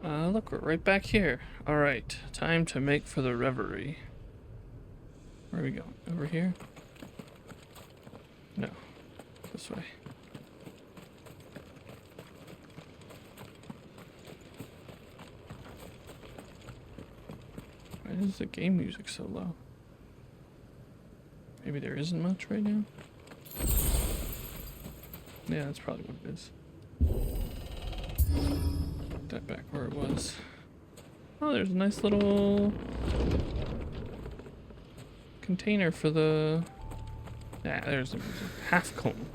Look, we're right back here. Alright, time to make for the reverie. Where are we going? Over here? No. This way. Why is the game music so low? Maybe there isn't much right now? Yeah, that's probably what it is. Put that back where it was. Oh, there's a nice little container for the... Yeah, there's a half cone.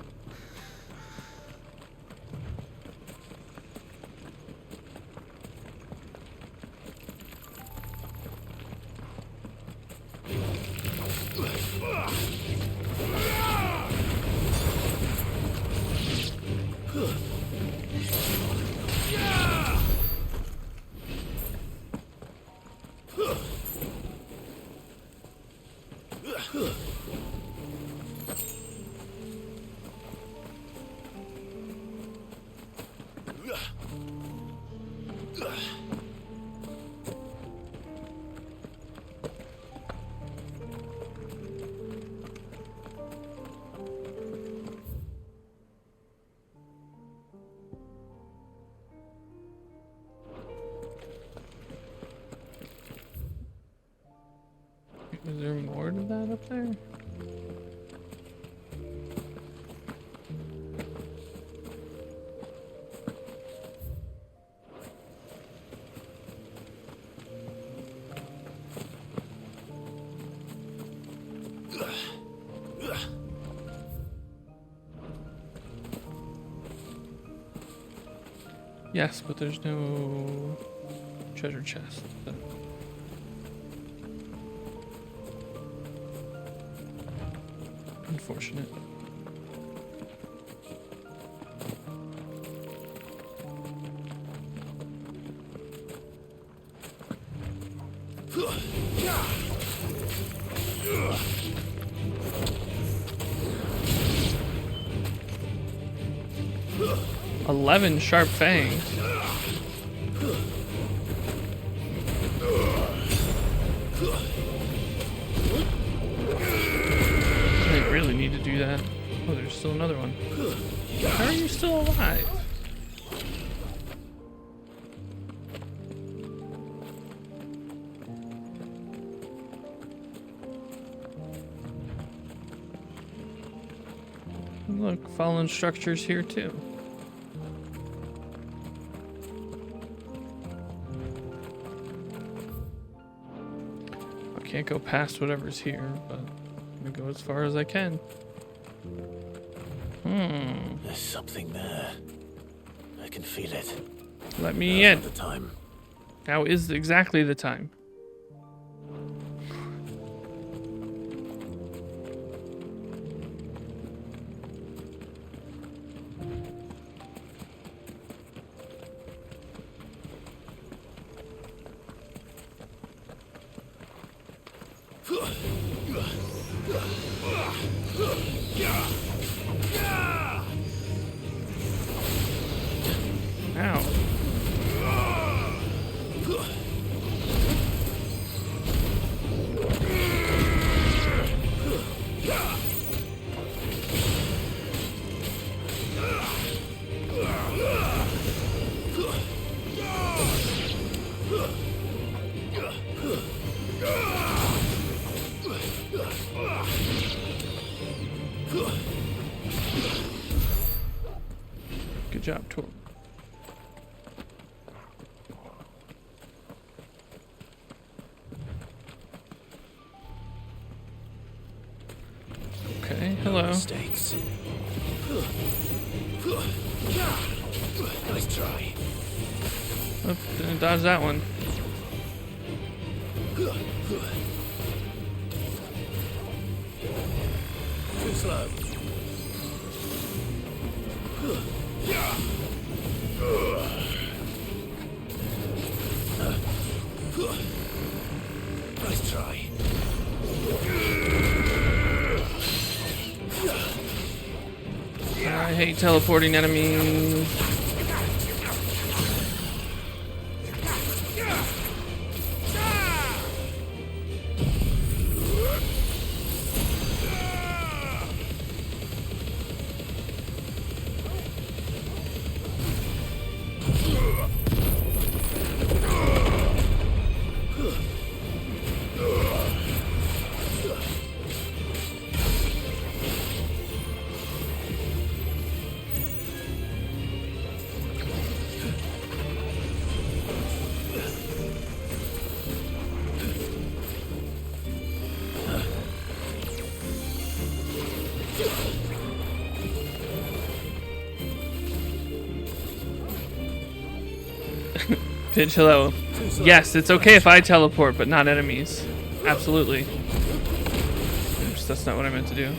Is there more to that up there? Yes, but there's no treasure chest. Unfortunate. "11 sharp fangs." I really need to do that. Oh, there's still another one. How are you still alive? Look, fallen structures here too. I can't go past whatever's here, but I'm gonna go as far as I can. There's something there. I can feel it. Let me Now's in. not the time. Now is exactly the time. Ow. Good job, Tor. Okay, hello. Mistakes. Nice try. Oh, didn't dodge that one. Too slow. Nice try. I hate teleporting enemies. Pitch, hello. Yes, it's okay if I teleport, but not enemies. Absolutely. Oops, that's not what I meant to do.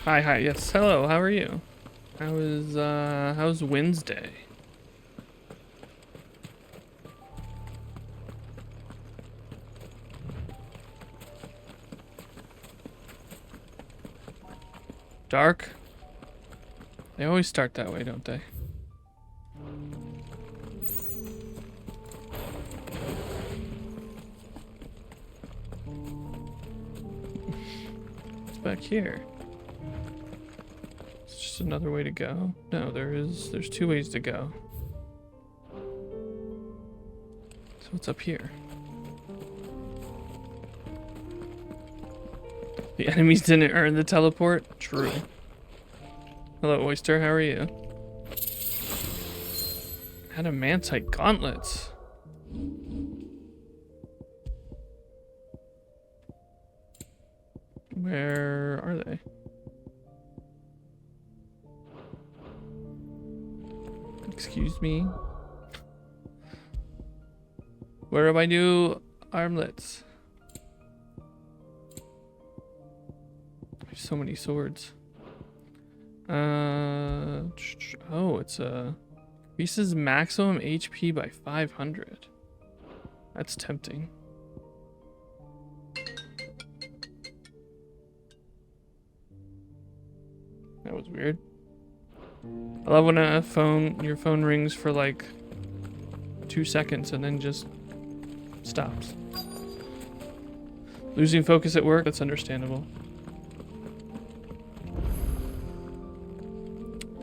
Hi, yes, hello, how are you? How's Wednesday? Dark? They always start that way, don't they? What's back here? It's just another way to go. No, there's two ways to go. So what's up here? The enemies didn't earn the teleport? True. Hello, Oyster, how are you? Adamantite gauntlets. Where are they? Excuse me? Where do I do armlets? There's so many swords. Oh, it's increases maximum HP by 500. That's tempting. That was weird. I love when your phone rings for like 2 seconds and then just stops. Losing focus at work, that's understandable.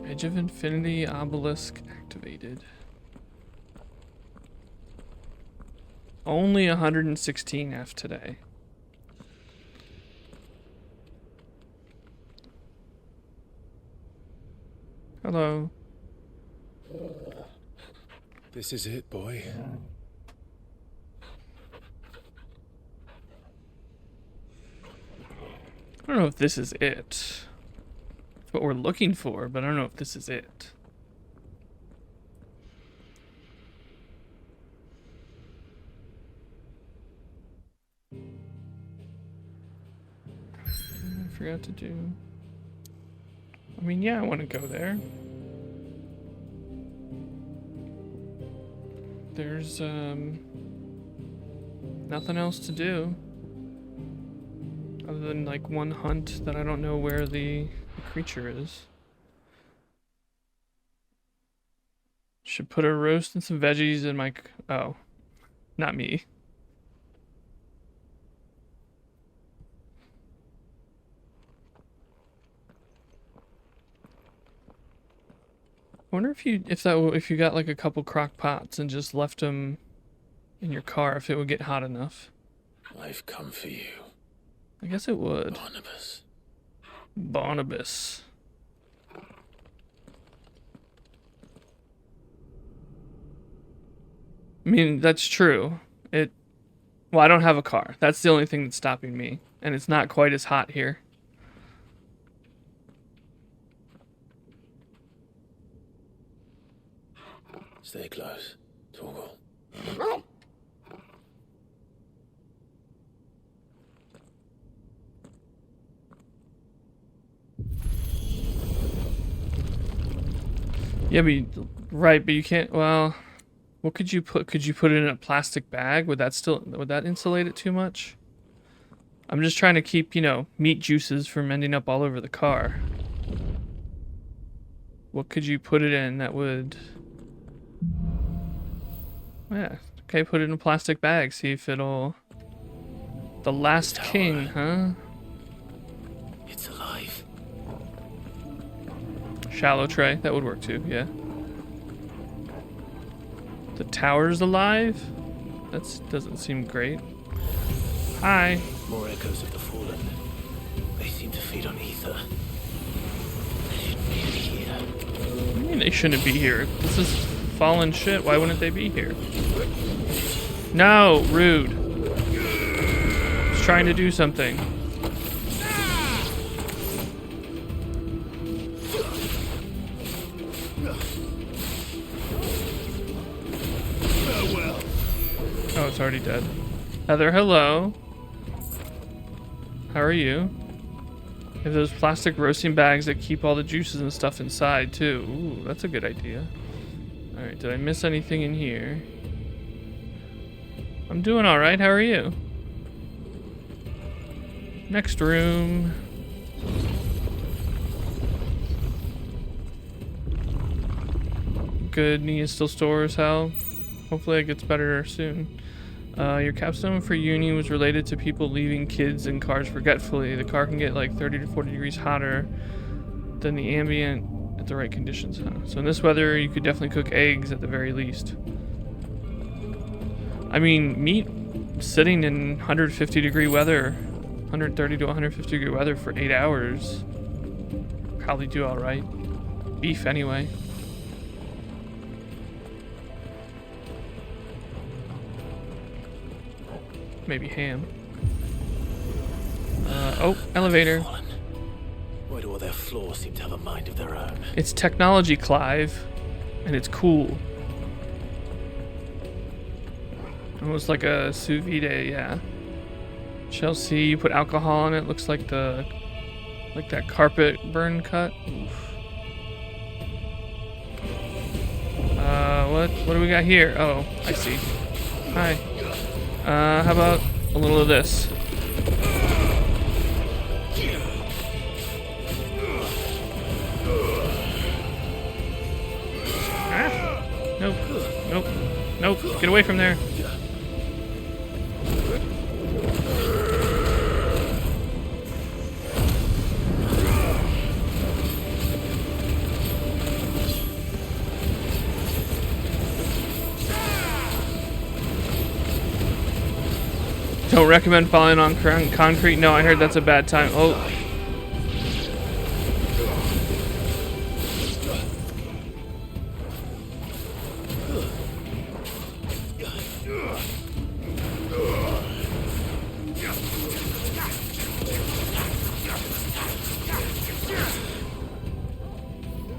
Edge of Infinity obelisk activated. Only 116 F today. Hello. This is it, boy. I don't know if this is it. It's what we're looking for, but I don't know if this is it. I forgot to do. I mean, yeah, I want to go there. There's nothing else to do other than like one hunt that I don't know where the creature is. Should put a roast and some veggies in my oh, not me. I wonder if you got like a couple crock pots and just left them in your car, if it would get hot enough. I've come for you. I guess it would. Barnabas. Barnabas. I mean, that's true. Well, I don't have a car. That's the only thing that's stopping me. And it's not quite as hot here. Stay close. Torgal. Yeah, but you can't. Well, what could you put? Could you put it in a plastic bag? Would that insulate it too much? I'm just trying to keep, meat juices from ending up all over the car. What could you put it in that would? Yeah, okay, put it in a plastic bag. See if it'll. The Last King, huh? It's alive. Shallow tray, that would work too, yeah. The tower's alive? That doesn't seem great. Hi. More echoes of the fallen. They seem to feed on ether. They should be here. What do you mean they shouldn't be here? This is fallen shit. Why wouldn't they be here? No, rude. Just trying to do something. Oh, it's already dead. Heather, hello. How are you? They have those plastic roasting bags that keep all the juices and stuff inside, too. Ooh, that's a good idea. Alright, did I miss anything in here? I'm doing alright, how are you? Next room. Good, Nia still stores hell. Hopefully it gets better soon. Your capstone for uni was related to people leaving kids in cars forgetfully. The car can get like 30 to 40 degrees hotter than the ambient at the right conditions, huh? So in this weather, you could definitely cook eggs at the very least. I mean, meat sitting in 150 degree weather, 130 to 150 degree weather for 8 hours, probably do all right. Beef anyway. Maybe ham. Oh, elevator. Why do all their floors seem to have a mind of their own? It's technology, Clive, and it's cool. Almost like a sous vide, yeah. Chelsea, you put alcohol on it. Looks like that carpet burn cut. Oof. What do we got here? Oh, I see. Hi. How about a little of this? Ah. Nope. Nope. Nope. Get away from there. Don't recommend falling on concrete. No, I heard that's a bad time. Oh.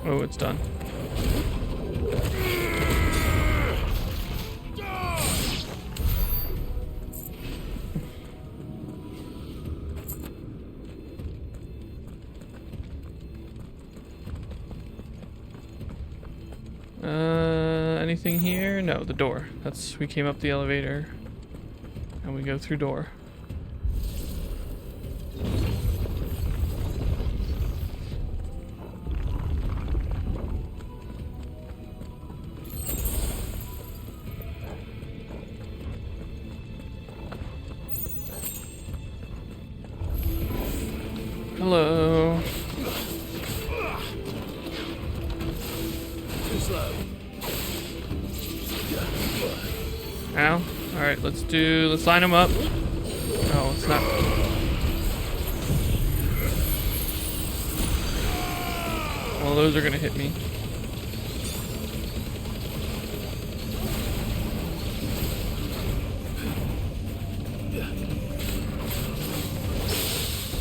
Oh, it's done. Anything here? No, the door. We came up the elevator and we go through door. Hello. Ow. Alright, let's line them up. Oh, it's not. Well, those are gonna hit me.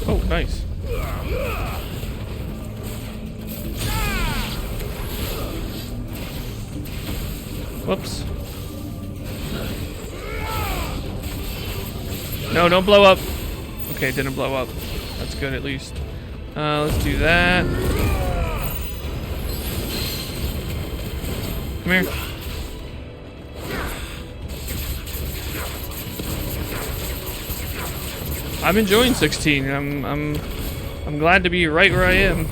Oh, nice. Whoops. No, don't blow up. Okay, it didn't blow up. That's good at least. Let's do that. Come here. I'm enjoying 16. I'm glad to be right where I am.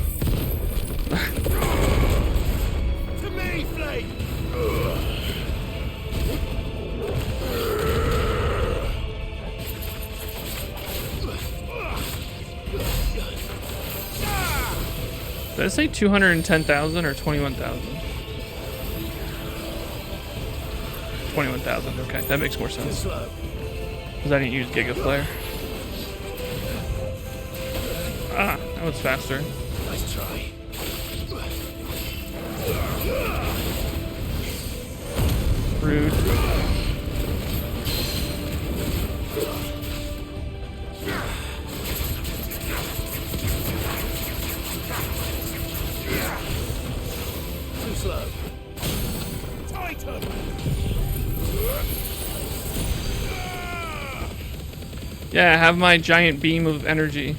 To me, Blake! Did I say 210,000 or 21,000? 21,000. Okay, that makes more sense. Because I didn't use Giga Flare. Ah, that was faster. Nice try. Rude. Too slow. Tighten. Yeah, have my giant beam of energy.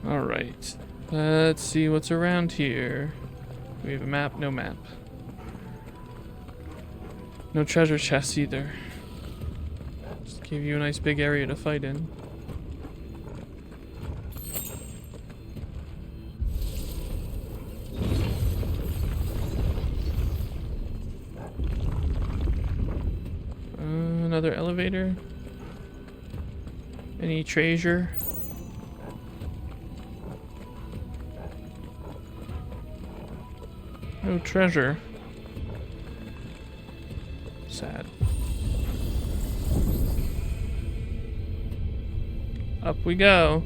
Alright. Let's see what's around here. We have a map? No map. No treasure chests either. Just give you a nice big area to fight in. Another elevator. Any treasure? No treasure. Sad. Up we go.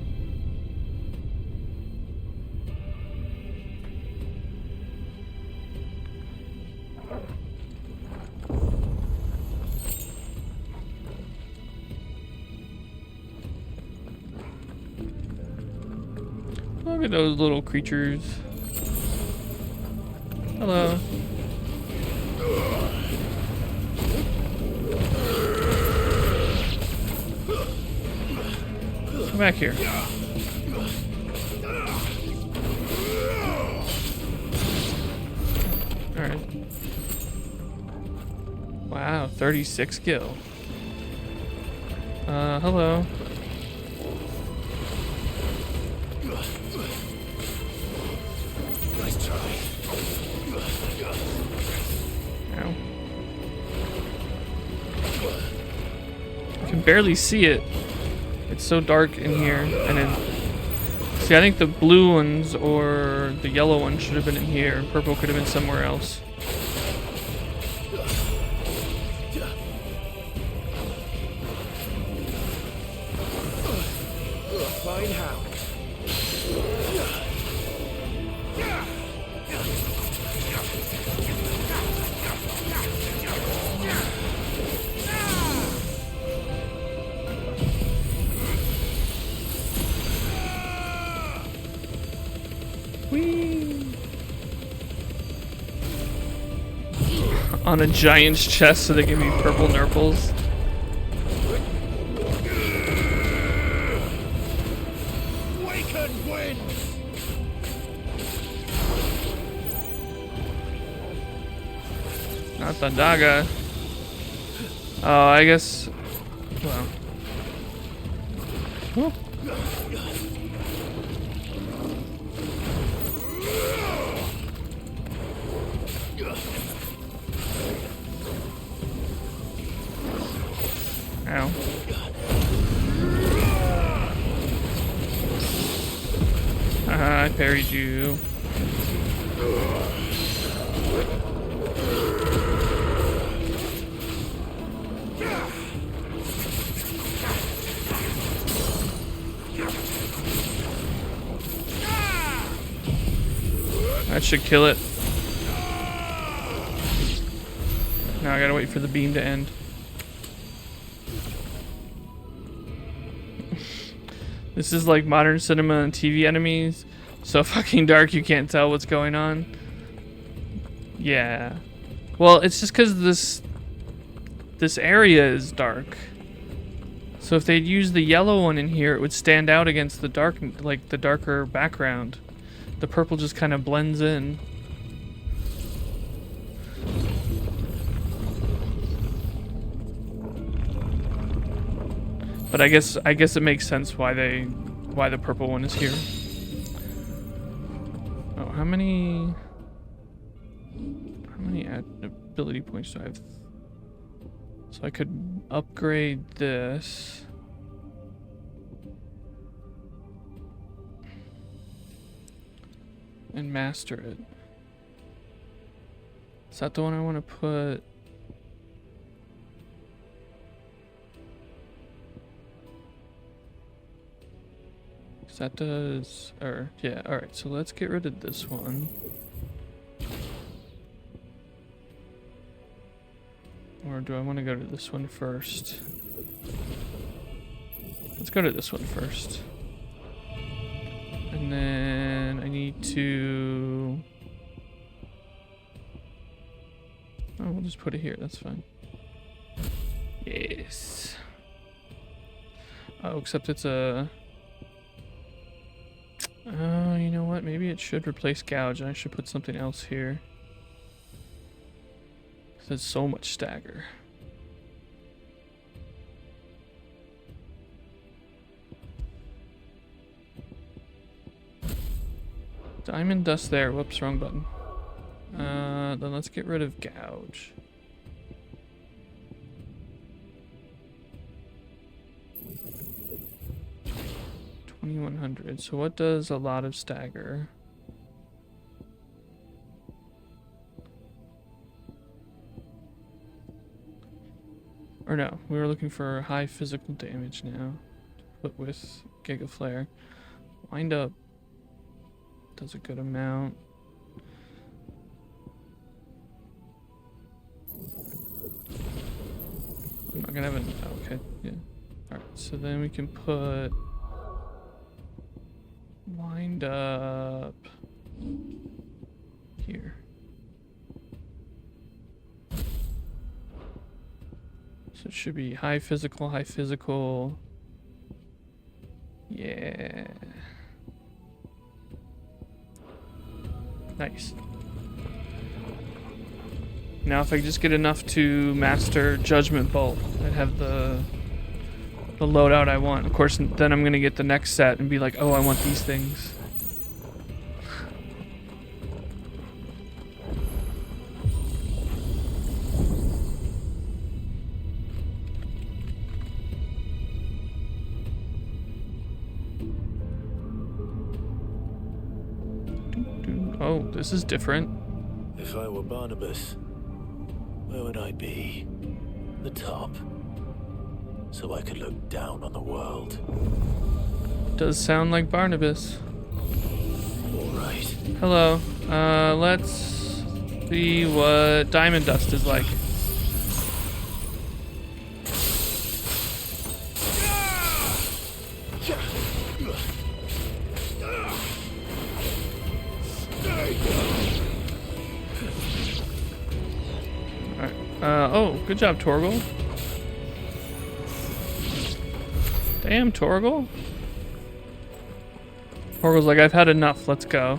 Look at those little creatures. Hello. Come back here. Alright. Wow, 36 gil. Hello. Nice try. Ow. I can barely see it. It's so dark in here. And then, see, I think the blue ones or the yellow ones should have been in here. Purple could have been somewhere else. Fine how. Whee! On a giant's chest so they give me purple nurples. Waken wind. Not the Daga. Oh, I guess. Well. Oh. Ow. I parried you. That should kill it. Now I gotta wait for the beam to end. This is like modern cinema and TV enemies. So fucking dark you can't tell what's going on. Yeah. Well, it's just because this area is dark. So if they'd use the yellow one in here, it would stand out against the dark, like the darker background. The purple just kind of blends in. But I guess it makes sense why the purple one is here. Oh, how many ability points do I have? So I could upgrade this. And master it. Is that the one I want to put? So that does, or yeah, all right. So let's get rid of this one. Or do I want to go to this one first? Let's go to this one first. And then I need to... Oh, we'll just put it here. That's fine. Yes. Oh, except it's a... Oh, you know what? Maybe it should replace gouge. I should put something else here. There's so much stagger. Diamond dust there. Whoops, wrong button. Then let's get rid of gouge. $2,100. So what does a lot of stagger? Or no, we were looking for high physical damage now. Put with Giga Flare. Wind up does a good amount. I'm not gonna have an okay, yeah. Alright, so then we can put wind up here. So it should be high physical, high physical. Yeah. Nice. Now if I just get enough to master Judgment Bolt, I'd have the loadout I want. Of course, then I'm gonna get the next set and be like, oh, I want these things. Oh, this is different. If I were Barnabas, where would I be? The top. So I could look down on the world. Does sound like Barnabas. Alright. Hello. Let's see what diamond dust is like. Oh, good job, Torgal. Damn, Torgal. Torgal's like, I've had enough, let's go.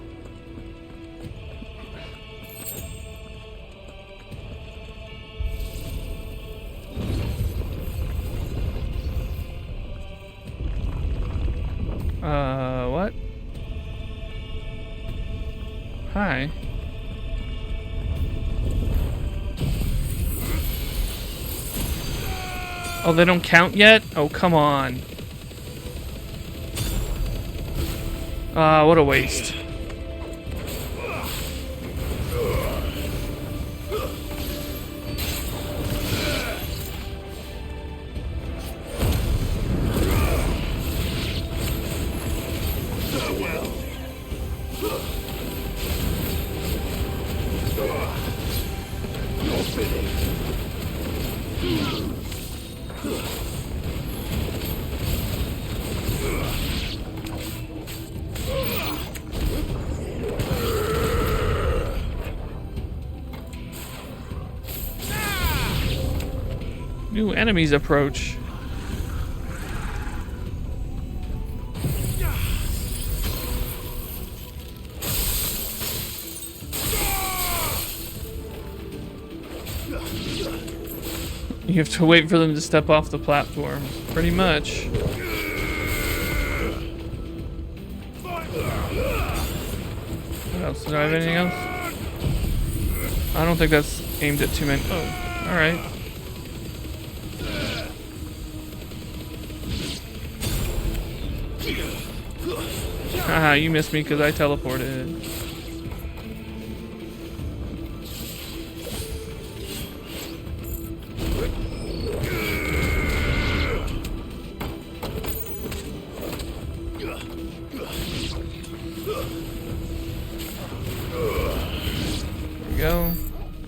What? Hi. Oh, they don't count yet? Oh, come on. What a waste. New enemies approach. You have to wait for them to step off the platform, pretty much. What else? Do I have anything else? I don't think that's aimed at too many. Oh, alright. Haha, you missed me because I teleported.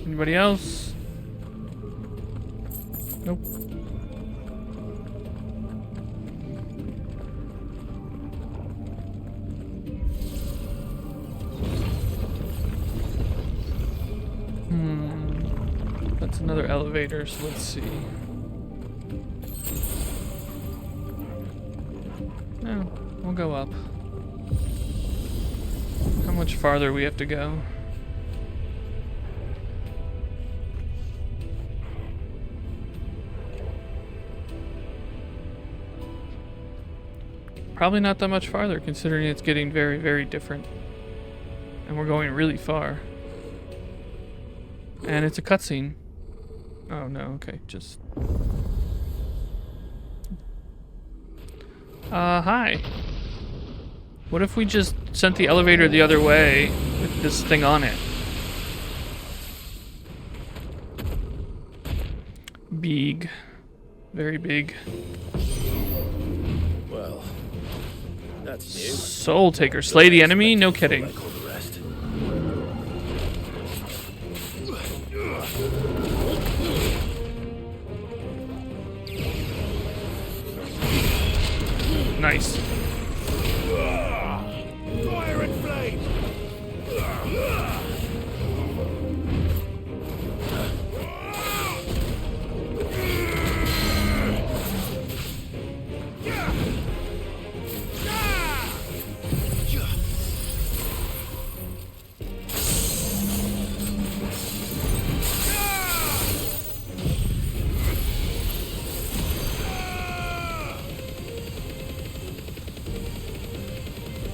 Anybody else? Nope. That's another elevator, so let's see. No, we'll go up. How much farther we have to go? Probably not that much farther, considering it's getting very, very different. And we're going really far. And it's a cutscene. Oh no, okay, just... hi. What if we just sent the elevator the other way with this thing on it? Big. Very big. Well, that's new. Soul Taker. Slay the enemy? No kidding. Like all the rest. Nice. Fire and flame.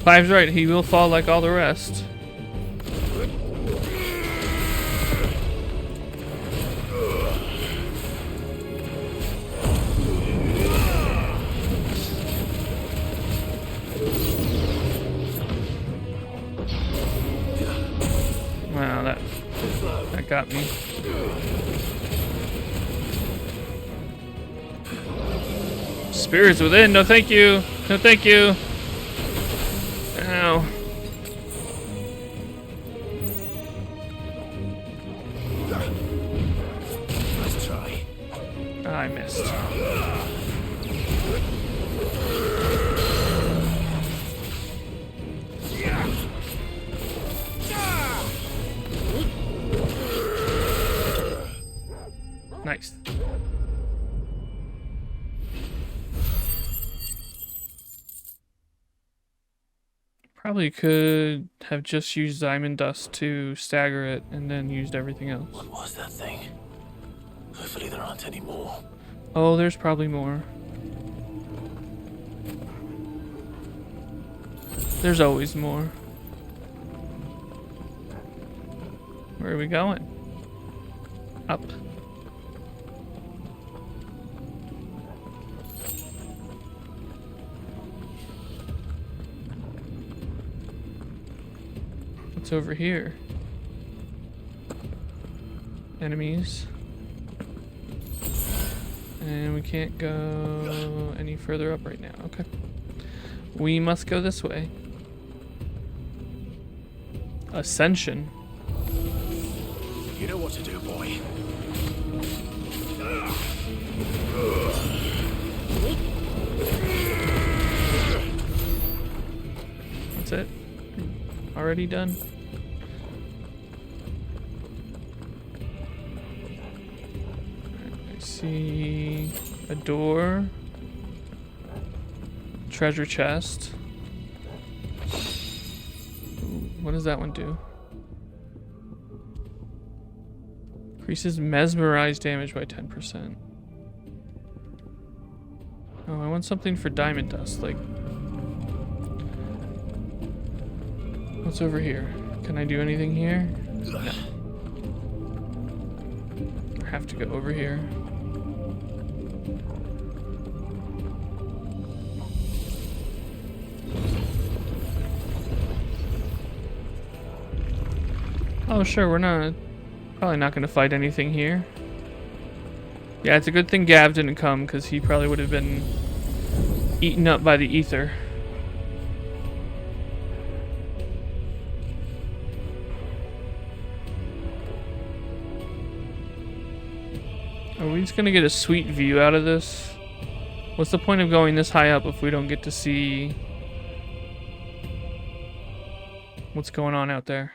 Clive's right, he will fall like all the rest. Wow, that got me. Spirits within, no thank you. No thank you. Ow. Let's try. I missed. Nice. Probably could have just used diamond dust to stagger it and then used everything else. What was that thing? Hopefully there aren't any more. Oh, there's probably more. There's always more. Where are we going? Up. What's over here? Enemies. And we can't go any further up right now. Okay. We must go this way. Ascension. You know what to do, boy. That's it? Already done? I see a door. Treasure chest. Ooh, what does that one do? Increases mesmerize damage by 10%. Oh, I want something for diamond dust, like... What's over here? Can I do anything here? No. I have to go over here. Oh, sure, we're probably not going to fight anything here. Yeah, it's a good thing Gav didn't come, because he probably would have been eaten up by the ether. Are we just gonna get a sweet view out of this? What's the point of going this high up if we don't get to see what's going on out there?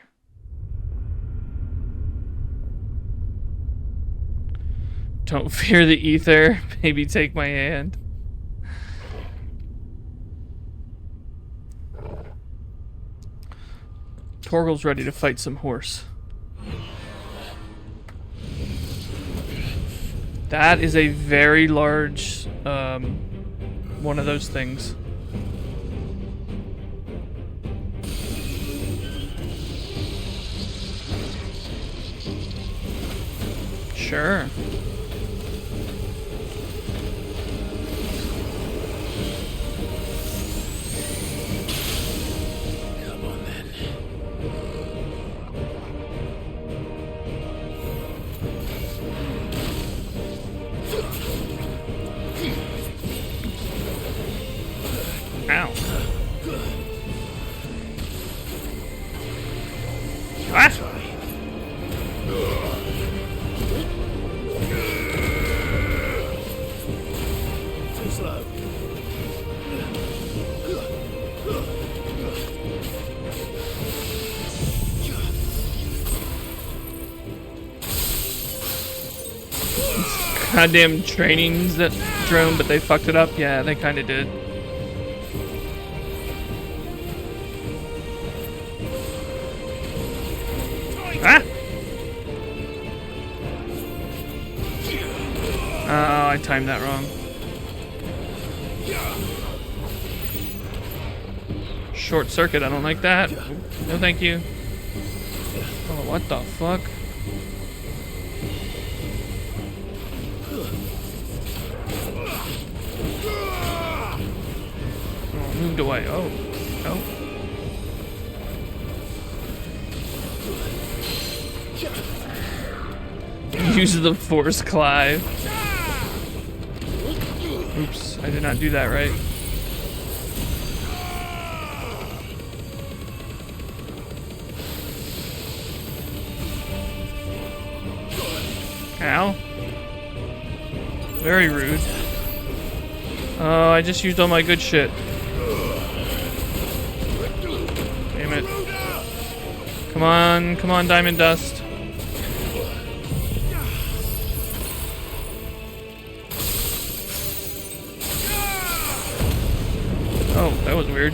Don't fear the ether. Maybe take my hand. Torgal's ready to fight some horse. That is a very large one of those things. Sure. Come on then. Ow. Ah! Too slow. Goddamn trainings that drone, but they fucked it up. Yeah, they kind of did. Ah! Oh, I timed that wrong. Short circuit, I don't like that. No thank you. Oh, what the fuck? Oh, moved away. Oh. Oh. Use the force, Clive. Oops, I did not do that right. Ow. Very rude. Oh, I just used all my good shit. Damn it. Come on, Diamond Dust. Oh, that was weird.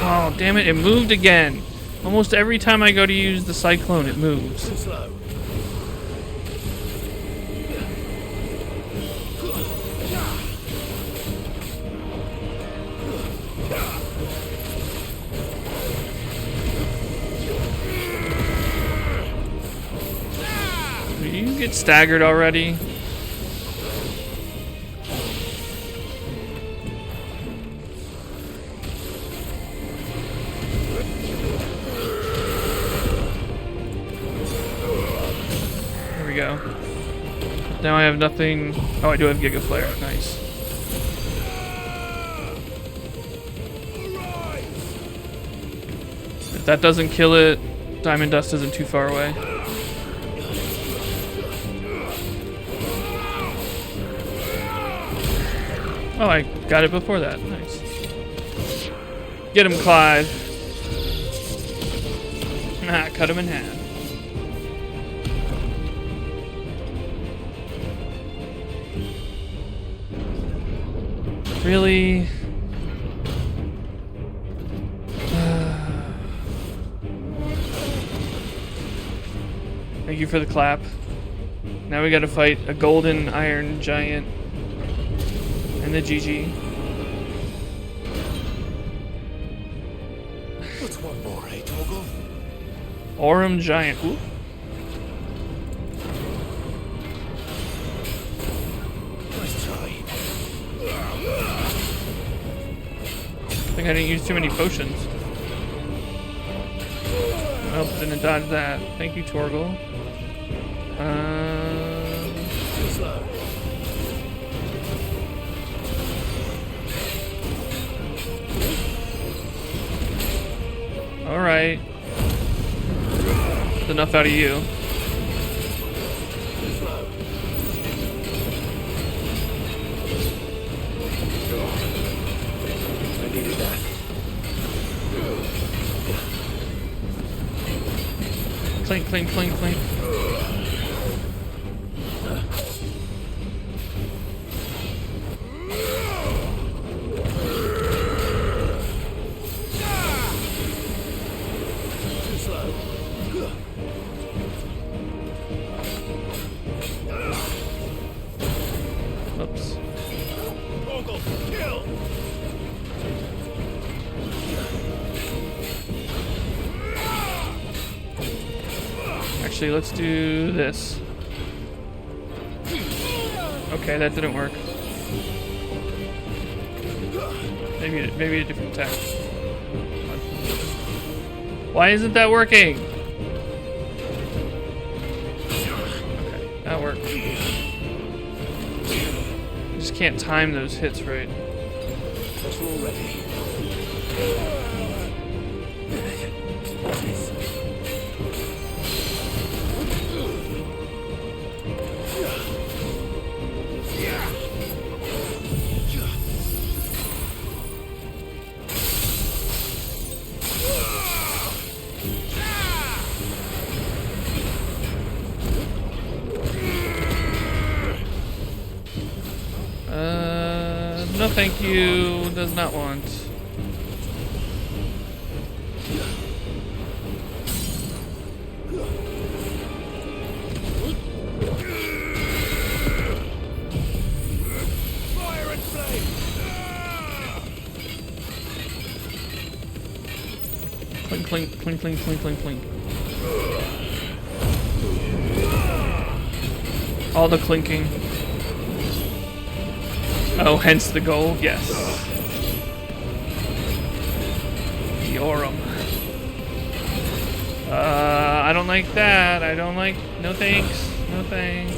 Oh, damn it, it moved again. Almost every time I go to use the cyclone, it moves. Too slow. Will you get staggered already? There we go. Now I have nothing. Oh, I do have Giga Flare. Nice. If that doesn't kill it, Diamond Dust isn't too far away. Oh, I got it before that. Nice. Get him, Clyde. Ah, cut him in half. Really? Thank you for the clap. Now we gotta fight a golden iron giant and the GG. What's one more, eh, Toggle? Aurum giant. Ooh. Nice try. I think I didn't use too many potions. Well, didn't dodge that. Thank you, Torgal. Too slow. right. That's enough out of you. I needed that. Clink, clink, clink, clink. Too slow. Oops. Ogle, kill! Actually, let's do this. Okay, that didn't work. Maybe a different attack. Why isn't that working? Okay, that worked. I just can't time those hits right. Patrol ready. No thank you. Does not want. Fire and flame! Clink, clink, clink, clink, clink, clink, clink. All the clinking. Oh, hence the goal? Yes. Yoram. I don't like that. I don't like... No thanks. No thanks.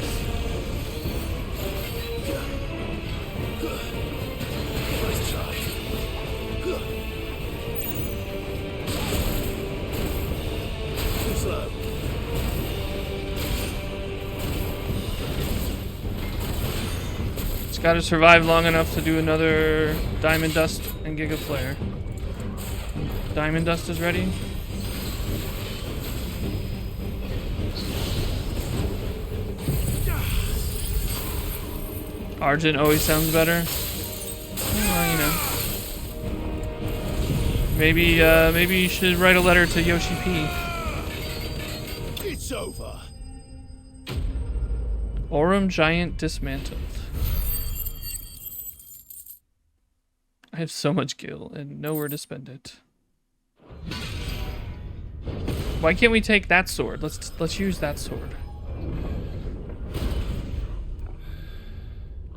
Nice try. Too slow. Just gotta survive long enough to do another Diamond Dust and Giga Flare. Diamond Dust is ready. Argent always sounds better. Well, you know. Maybe you should write a letter to Yoshi P. It's over. Aurum Giant dismantled. I have so much gil and nowhere to spend it. Why can't we take that sword? Let's use that sword.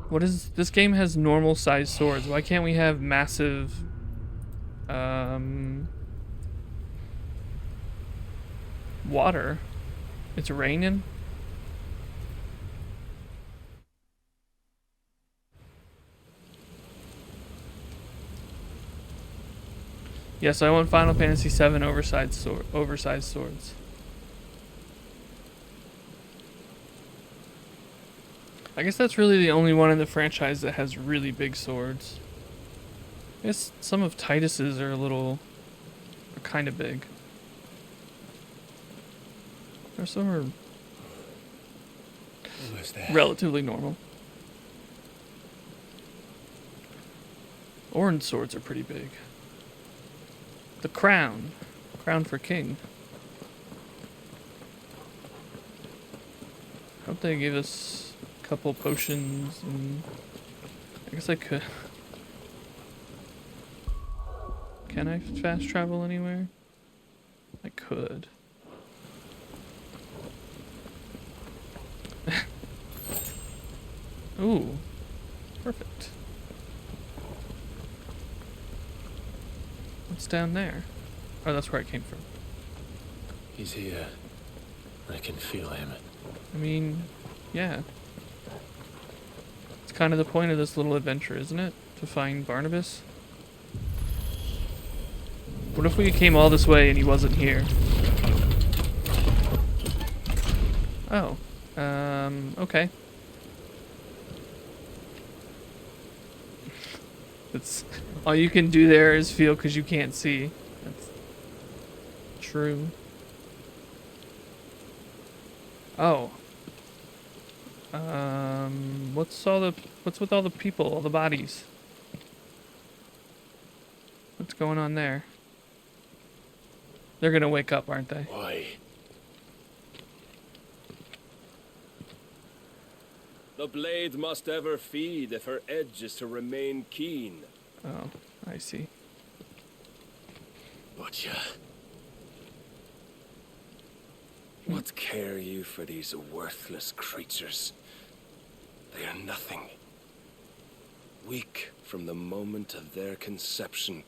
What is this game has normal sized swords? Why can't we have massive water? It's raining. Yes, I want Final Fantasy VII oversized swords. I guess that's really the only one in the franchise that has really big swords. I guess some of Titus's are kind of big. Or some are Almost there. relatively normal. Orange swords are pretty big. The crown. Crown for king. Hope they gave us a couple potions and... I guess I could... Can I fast travel anywhere? I could. Ooh. Perfect. What's down there? Oh, that's where I came from. He's here. I can feel him. I mean, yeah. It's kind of the point of this little adventure, isn't it? To find Barnabas. What if we came all this way and he wasn't here? Oh. Okay. That's all you can do there is feel because you can't see. That's true. Oh. What's with all the people, all the bodies? What's going on there? They're gonna wake up, aren't they? Why? The blade must ever feed if her edge is to remain keen. Oh, I see. Butcher. What care you for these worthless creatures? They are nothing. Weak from the moment of their conception,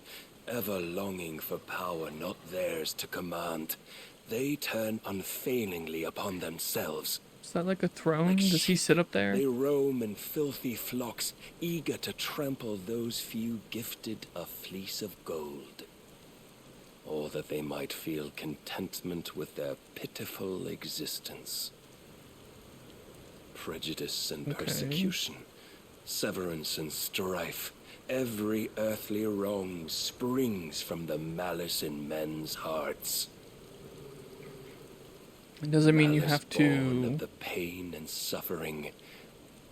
ever longing for power not theirs to command, they turn unfailingly upon themselves. Is that like a throne? Does he sit up there? They roam in filthy flocks, eager to trample those few gifted a fleece of gold. Or that they might feel contentment with their pitiful existence. Prejudice and persecution, severance and strife, every earthly wrong springs from the malice in men's hearts. It doesn't mean you Malice have born to. of the pain and suffering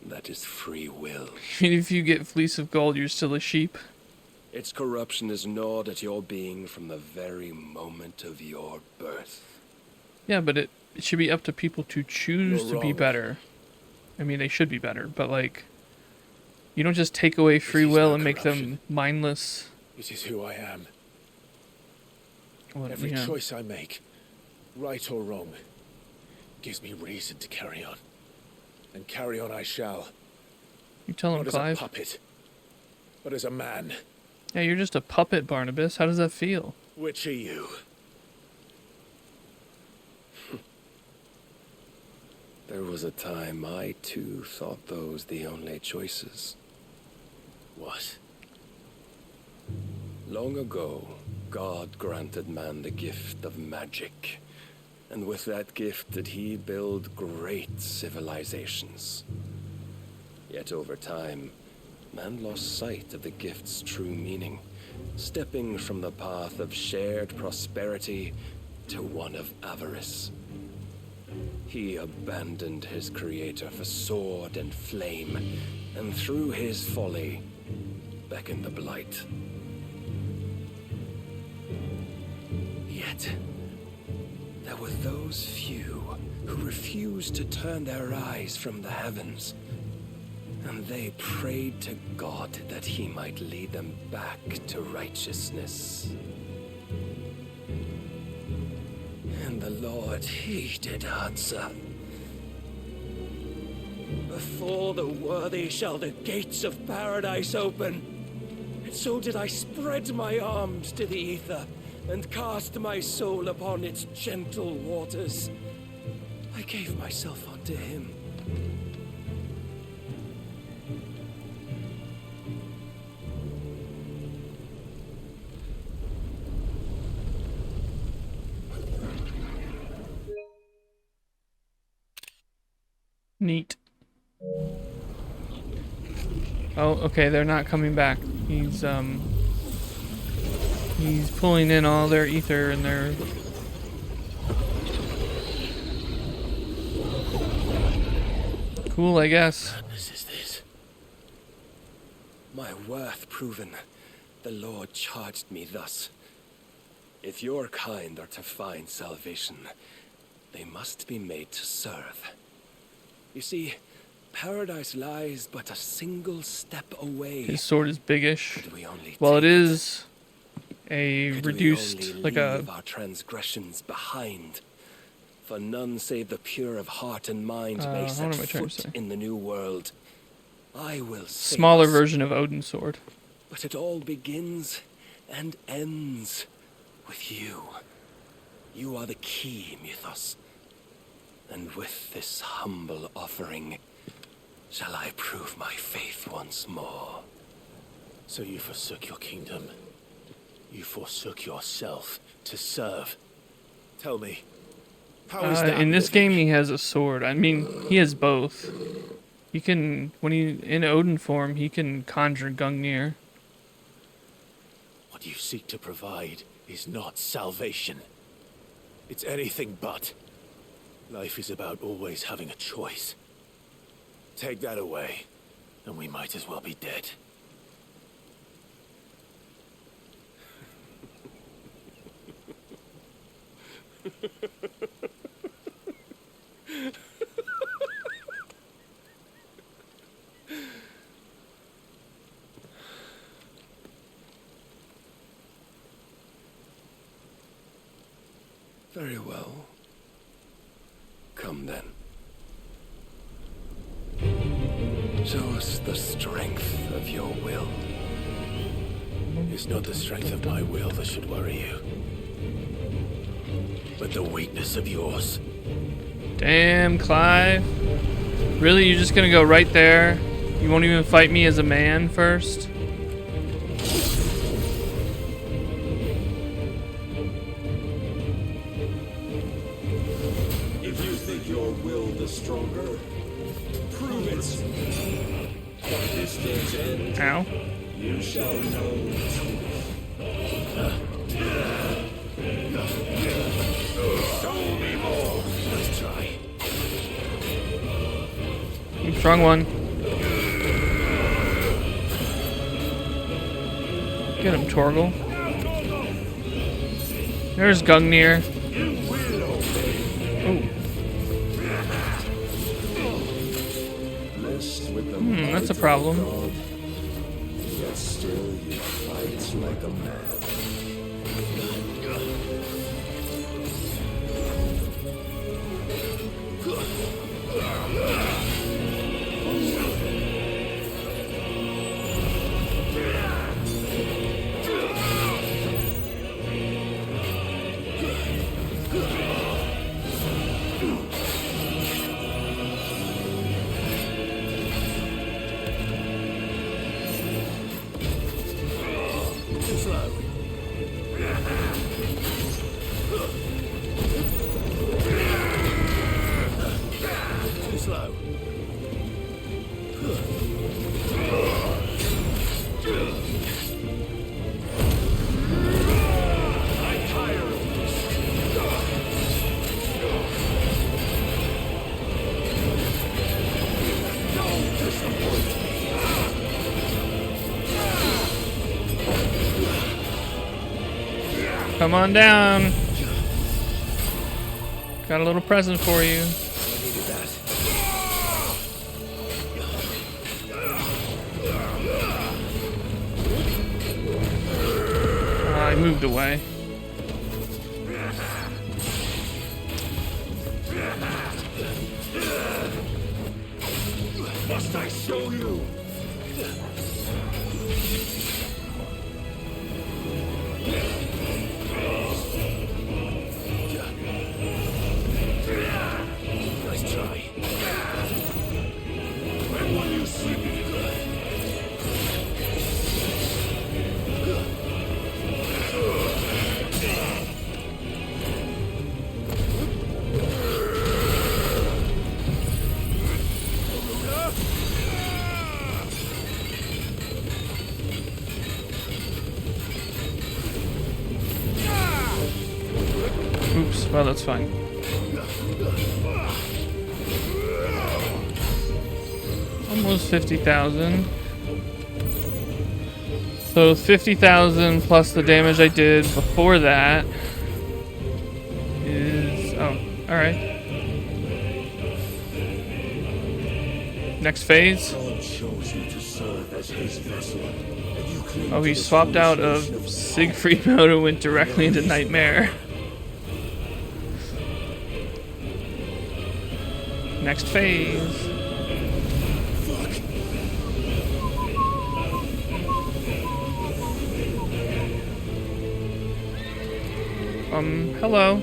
that is free will. If you get fleece of gold, you're still a sheep. Its corruption is gnawed at your being from the very moment of your birth. Yeah, but it should be up to people to choose You're to be wrong. better. I mean, they should be better, but like, you don't just take away free is will no and make them corruption. mindless. It is who I am. Well, Every yeah. choice I make, right or wrong, gives me reason to carry on. And carry on I shall. You tell him, Not as a Clive. puppet, but as a man. Yeah, you're just a puppet, Barnabas. How does that feel? Which are you? There was a time I too thought those the only choices. What? Long ago, God granted man the gift of magic. And with that gift did he build great civilizations. Yet over time, man lost sight of the gift's true meaning, stepping from the path of shared prosperity to one of avarice. He abandoned his creator for sword and flame, and through his folly, beckoned the blight. Yet, there were those few who refused to turn their eyes from the heavens, and they prayed to God that he might lead them back to righteousness. And the Lord, he did answer. Before the worthy shall the gates of paradise open. And so did I spread my arms to the ether, and cast my soul upon its gentle waters. I gave myself unto him. Neat. Oh, okay, they're not coming back. He's pulling in all their ether and their... Cool, I guess. Madness is this? My worth proven, the Lord charged me thus. If your kind are to find salvation, they must be made to serve. You see, paradise lies but a single step away. His sword is biggish. Could we only Well, it take is a Could reduced, we only like a... leave our transgressions behind? For none save the pure of heart and mind may what set am I trying to foot say? in the new world. I will save smaller us. version of Odin's sword. But it all begins and ends with you. You are the key, Mythos. And with this humble offering, shall I prove my faith once more. So you forsook your kingdom. You forsook yourself to serve. Tell me, how is that in this living? game, he has a sword. I mean, he has both. He can, when he in Odin form, he can conjure Gungnir. What you seek to provide is not salvation. It's anything but. Life is about always having a choice. Take that away, and we might as well be dead. Very well. Come then. Show us the strength of your will. It's not the strength of my will that should worry you, but the weakness of yours. Damn, Clive. Really, you're just gonna go right there? You won't even fight me as a man first? If you think your will the stronger, prove it. At this day's end, Ow. you shall know the truth. Show me more. Let's try. Strong one. Get him, Torgal. There's Gungnir. Ooh. Blessed with the That's a might of problem. God, yet still you fight like a man. Too slow. Too slow. I'm tired of this. Don't disappoint me. Come on down. Got a little present for you. I needed that. I moved away. Must I show you? Nice try. When will you see me? Oops, well, that's fine. Almost 50,000. So 50,000 plus the damage I did before that is... Oh, alright. Next phase. God chose you to serve as his vessel, and you cling Oh, to he the swapped out of solution God. Siegfried mode and went directly into Nightmare. Next phase. Hello.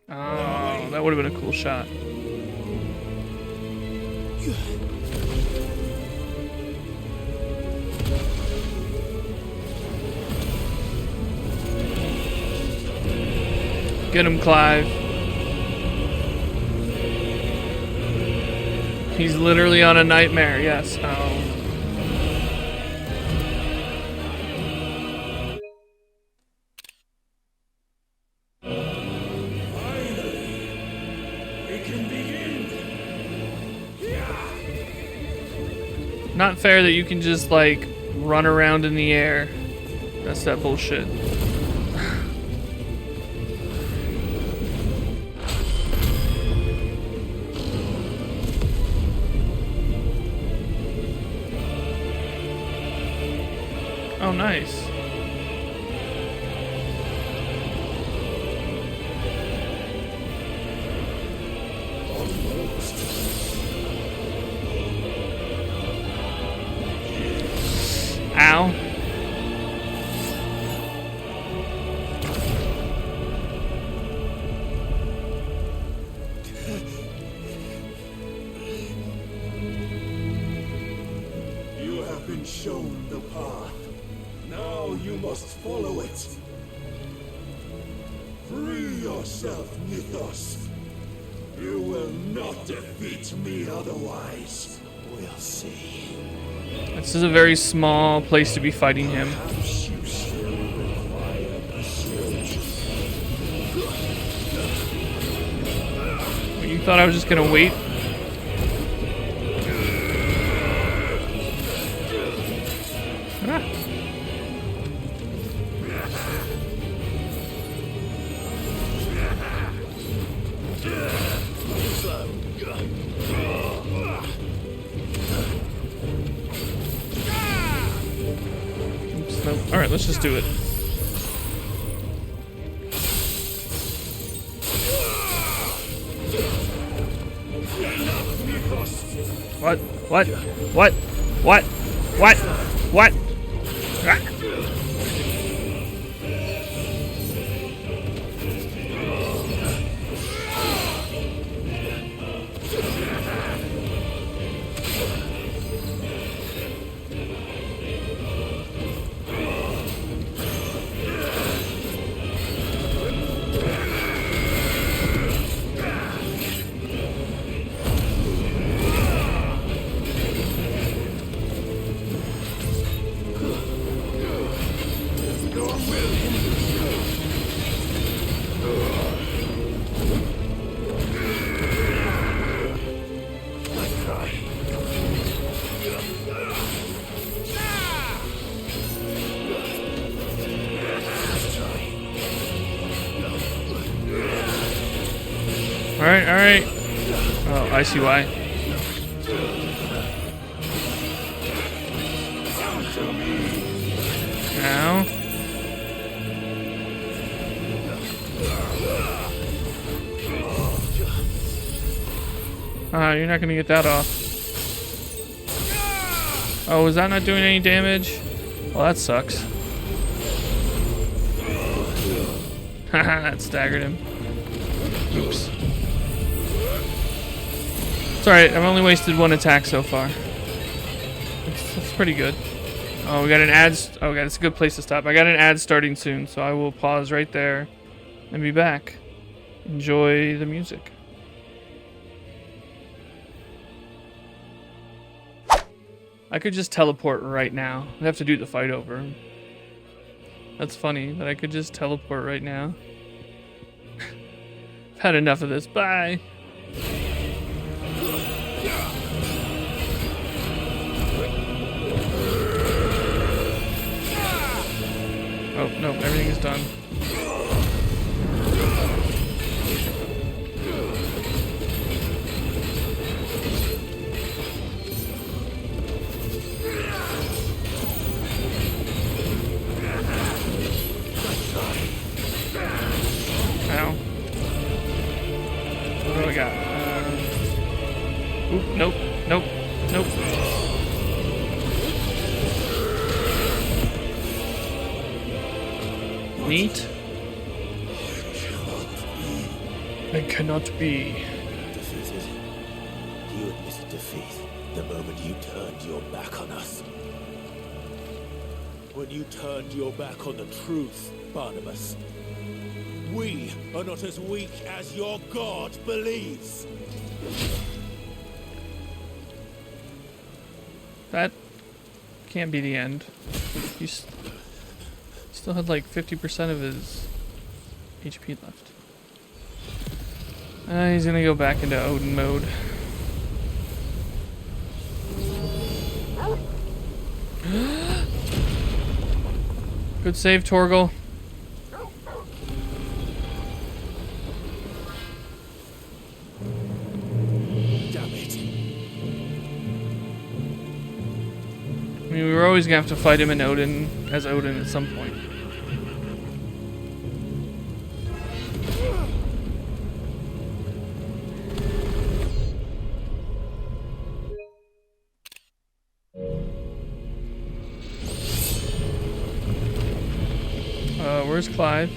Oh, that would have been a cool shot. Get him, Clive. He's literally on a nightmare, yes. Oh. Not fair that you can just, like, run around in the air. That's that bullshit. Oh, nice. Ow. You have been shown the path. Now you must follow it. Free yourself, Mythos. You will not defeat me otherwise. We'll see. This is a very small place to be fighting him. Perhaps you still require persuasion. You thought I was just gonna wait? Ah. Oops, no. All right, let's just do it. What? What? What? What? What? What? Ah. Alright, alright. Oh, I see why. Now. You're not gonna get that off. Oh, is that not doing any damage? Well, that sucks. Haha, that staggered him. Oops. It's alright, I've only wasted one attack so far. That's pretty good. Oh, we got an ad. Oh, God, it's a good place to stop. I got an ad starting soon, so I will pause right there and be back. Enjoy the music. I could just teleport right now. I'd have to do the fight over. That's funny, but I could just teleport right now. I've had enough of this. Bye. Oh, no, everything is done. Ow. What do I got? Oop, nope, nope, nope. Neat. It cannot be. Defeated. You admitted defeat the moment you turned your back on us. When you turned your back on the truth, Barnabas. We are not as weak as your god believes. That can't be the end. He still had like 50% of his HP left. He's gonna go back into Odin mode. Good save, Torgal. Damn it. I mean, we were always gonna have to fight him in Odin as Odin at some point. Where's Clive?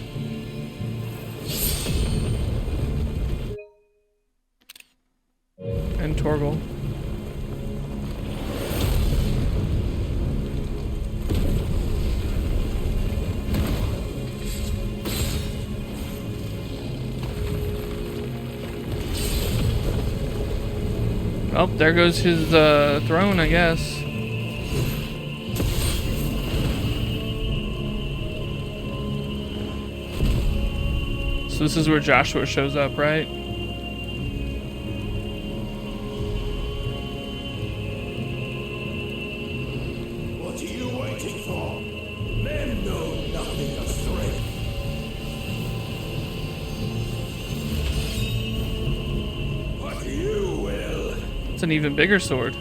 And Torgal. Well, there goes his throne, I guess. So this is where Joshua shows up, right? What are you waiting for? Men know nothing of strength. But you will. It's an even bigger sword.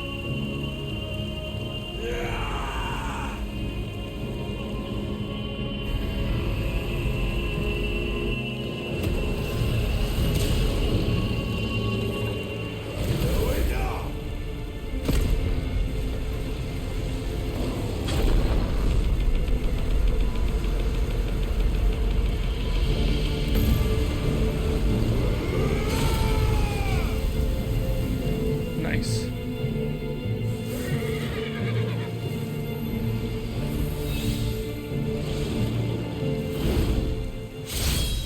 Nice.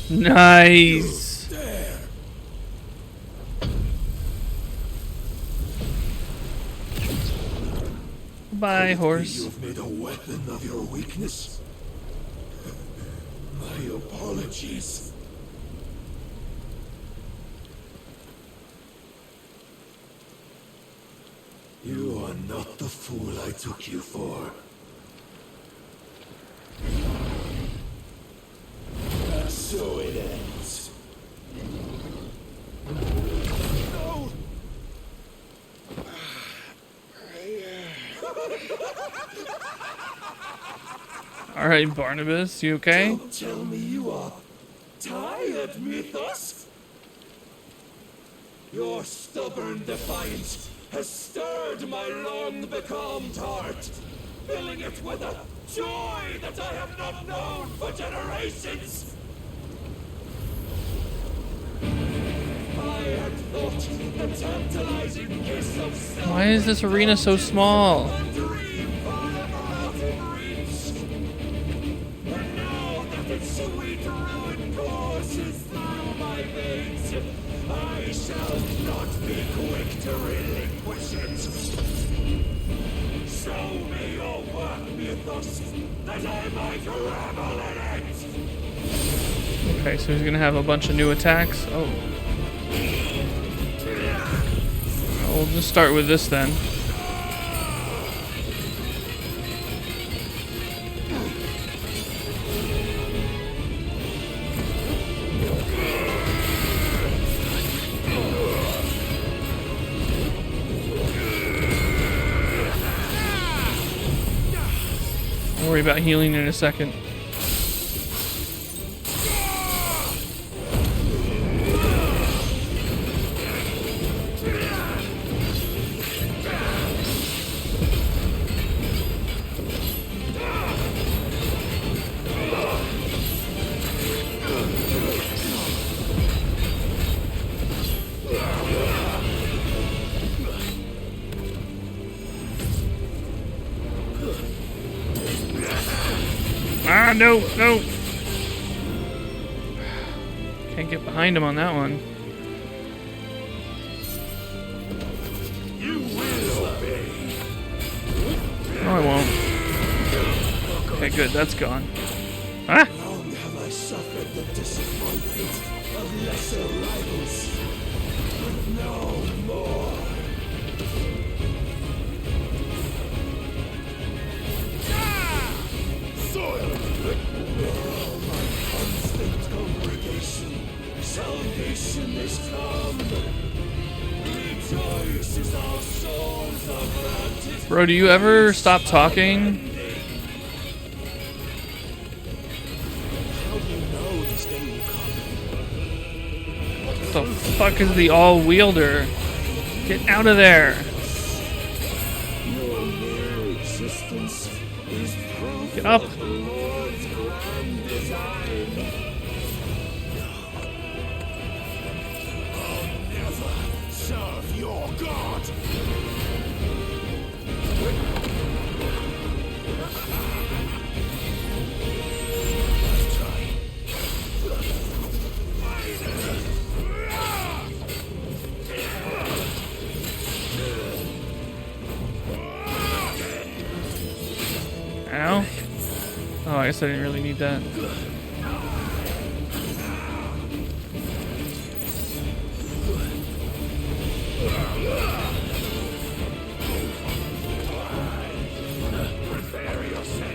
Nice. There. Bye, horse. You've made a weapon of your weakness. My apologies. You are not the fool I took you for. And so it ends. No! All right, Barnabas, you okay? Don't tell me you are tired, Mythos. Your stubborn defiance has stirred my long-becalmed heart, filling it with a joy that I have not known for generations. I had thought the tantalizing kiss of self. Why is this arena so small? A dream forever out of reach. And now that its sweet ruin courses through my veins, I shall not be quick to relinquish it. Show me your work, Mythos, that I might revel in it. Okay, so he's gonna have a bunch of new attacks. Oh. We'll just start with this then. Don't worry about healing in a second. Ah, no, no. Can't get behind him on that one. You will obey. No, I won't. Okay, good. That's gone. Ah! Long have I suffered the disappointment of lesser rivals, but no more. Soil! Oh, my constant congregation, salvation is come. Rejoice as our souls are granted. Bro, do you ever stop talking? How do you know this day will come? What the fuck is the all-wielder? Get out of there! Your mere existence is proof Get up! of the Lord's grand design. I'll never serve your God. Ow. Oh, I guess I didn't really need that. Prepare yourself.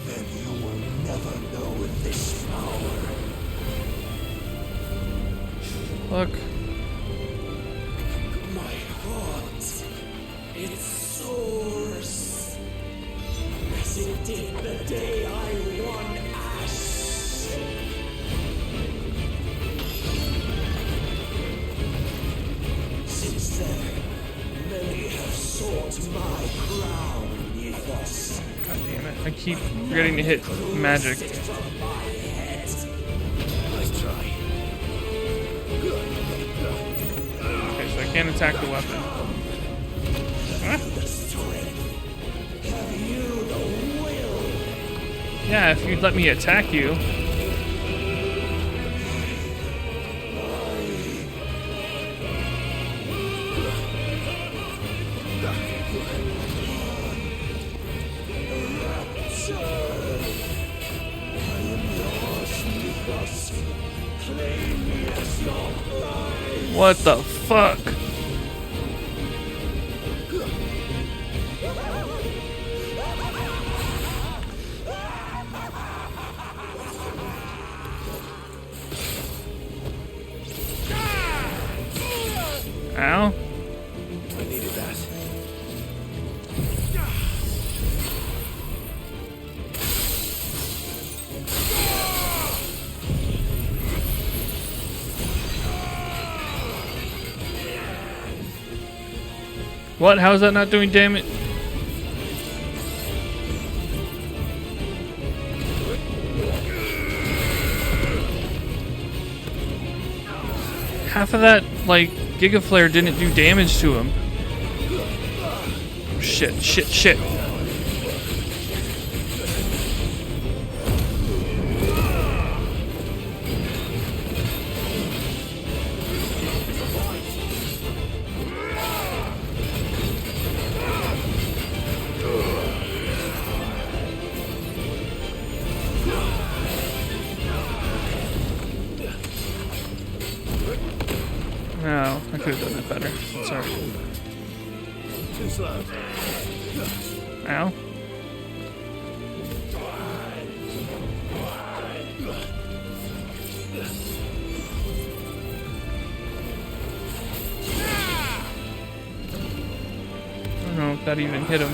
Then you will never know this power. Look. My heart, it soars as it did the day I won Ash. Since then, many have sought my crown, Ethos. God damn it. I keep forgetting to hit magic. Sit from my head. Nice try. Okay, so I can't attack the weapon. Huh? The strength. Have you the will? Yeah, if you'd let me attack you. What the fuck? Ow. I needed that. What? How is that not doing damage? Half of that, like, Giga Flare didn't do damage to him. Shit, shit, shit. No, I could have done that better. Sorry. slow. Ow. I don't know if that even hit him.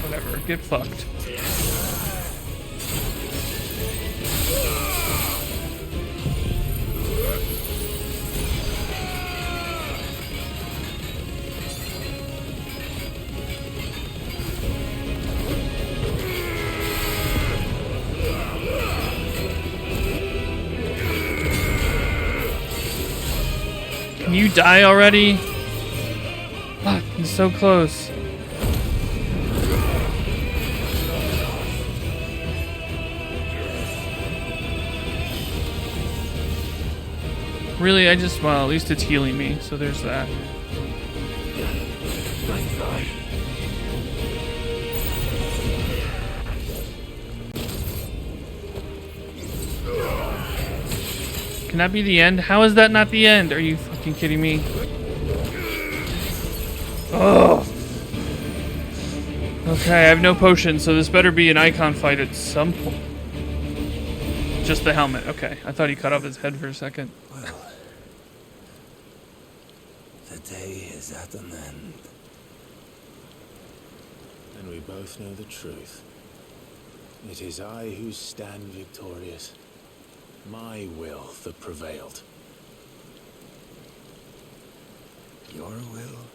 Whatever, get fucked. Can you die already? Fuck, he's so close. Really, well, at least it's healing me, so there's that. Can that be the end? How is that not the end? Are you fucking kidding me? Oh. Okay, I have no potion, so this better be an icon fight at some point. Just the helmet. Okay, I thought he cut off his head for a second. Well, the day is at an end. And we both know the truth. It is I who stand victorious. My will that prevailed. Your will?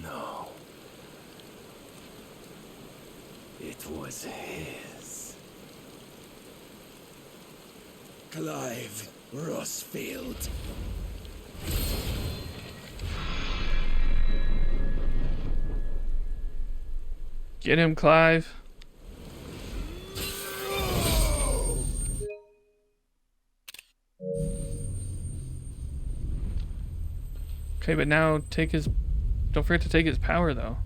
No. It was his. Clive Rossfield. Get him, Clive. Okay, but now take his... Don't forget to take his power, though.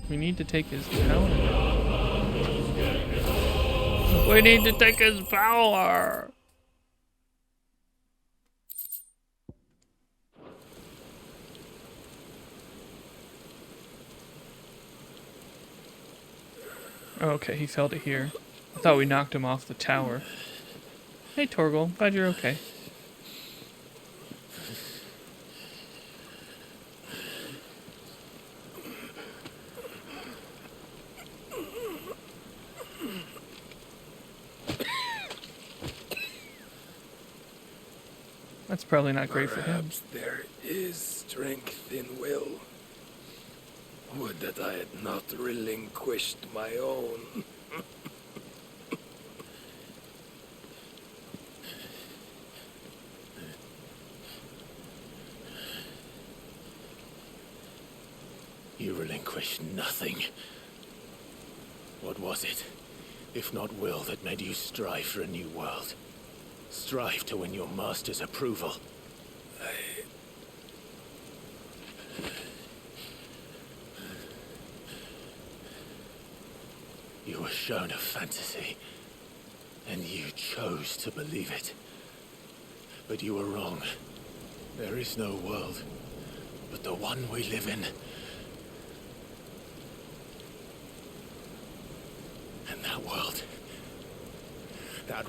We need to take his power. We need to take his power! Okay, he fell to here. I thought we knocked him off the tower. Hey, Torgal. Glad you're okay. That's probably not great for him. Perhaps there is strength in will. Would that I had not relinquished my own. You relinquished nothing. What was it, if not will, that made you strive for a new world? Strive to win your master's approval. You were shown a fantasy, and you chose to believe it. But you were wrong. There is no world, but the one we live in. And that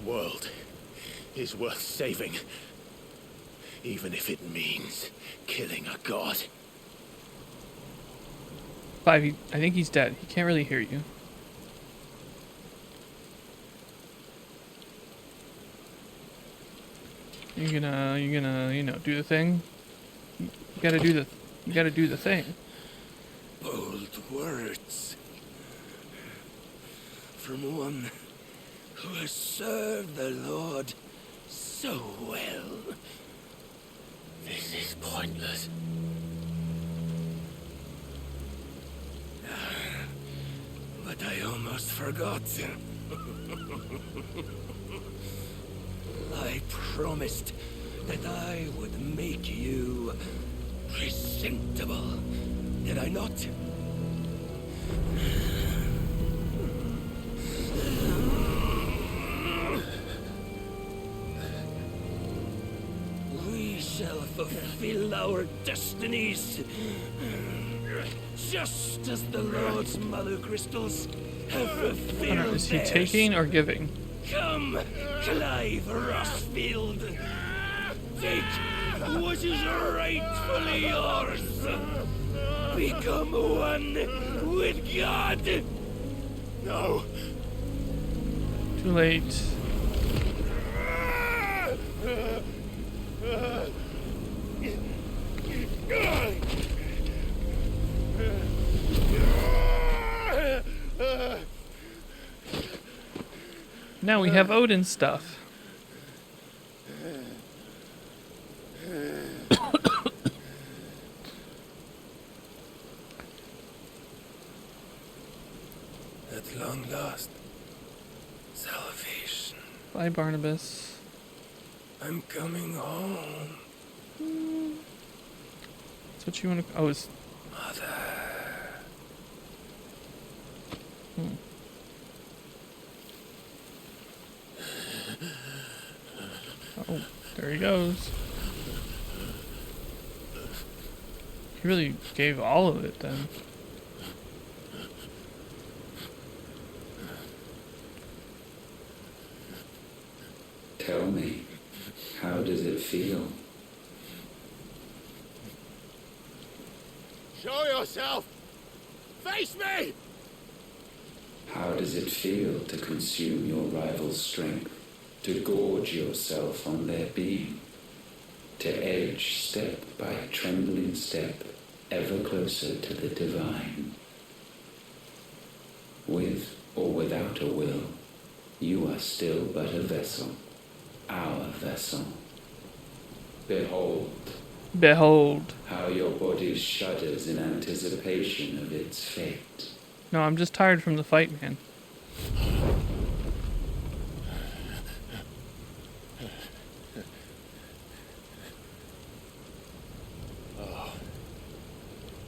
world is worth saving, even if it means killing a god. Clive, I think he's dead. He can't really hear you. You're gonna, you know, do the thing. You gotta do the thing. Bold words. From one who has served the Lord so well. This is pointless. But I almost forgot. I promised that I would make you presentable. Did I not? We shall fulfill our destinies, just as the Lord's Mother Crystals have fulfilled Is he theirs. taking or giving? Come, Clive Rossfield. Take what is rightfully yours. Become one with God. No. Too late. Now we have Odin stuff. At long last, salvation. Bye, Barnabas. I'm coming home, That's what you want to. Oh, it's. Mother. Oh, there he goes. He really gave all of it then. Tell me, how does it feel? Show yourself! Face me! How does it feel to consume your rival's strength, to gorge yourself on their being, to edge step by trembling step ever closer to the divine? With or without a will, you are still but a vessel, our vessel. Behold Behold. how your body shudders in anticipation of its fate. No, I'm just tired from the fight, man.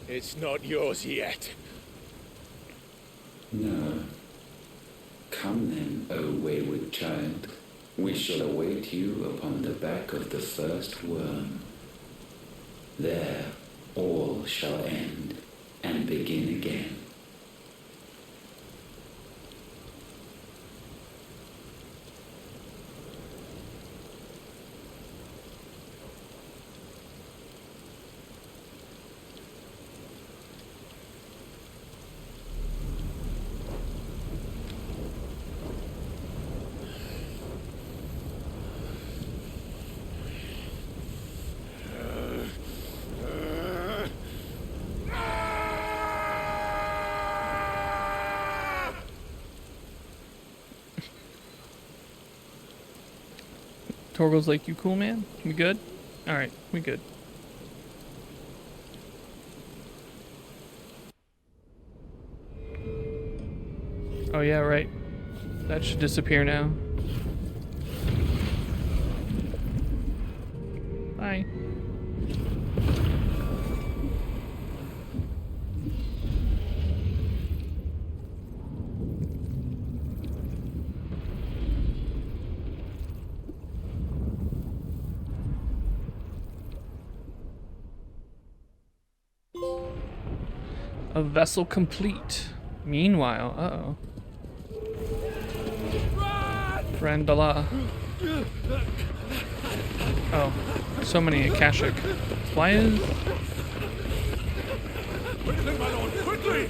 It's not yours yet. No. Come then, O wayward child. We shall await you upon the back of the first worm. There all shall end and begin again. Torgo's like, you cool, man? We good? Alright, we good. Oh yeah, right. That should disappear now. Bye. A vessel complete. Meanwhile, uh-oh. Brandala. Oh, so many Akashic. Flyers? Quickly, my lord, quickly!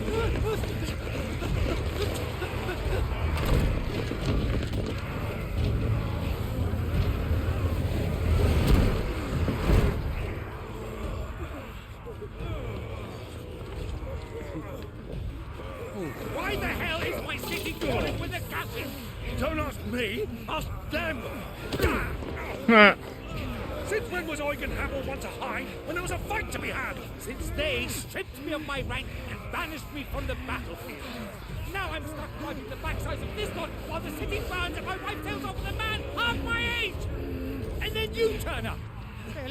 Why the hell is my city falling with the gases? Don't ask me, ask them! Huh. Sit When was Eugen Hamel want to hide when there was a fight to be had? Since they stripped me of my rank and banished me from the battlefield. Now I'm stuck driving the backsides of this lot while the city burns and my wife tells off with a man half my age! And then you turn up!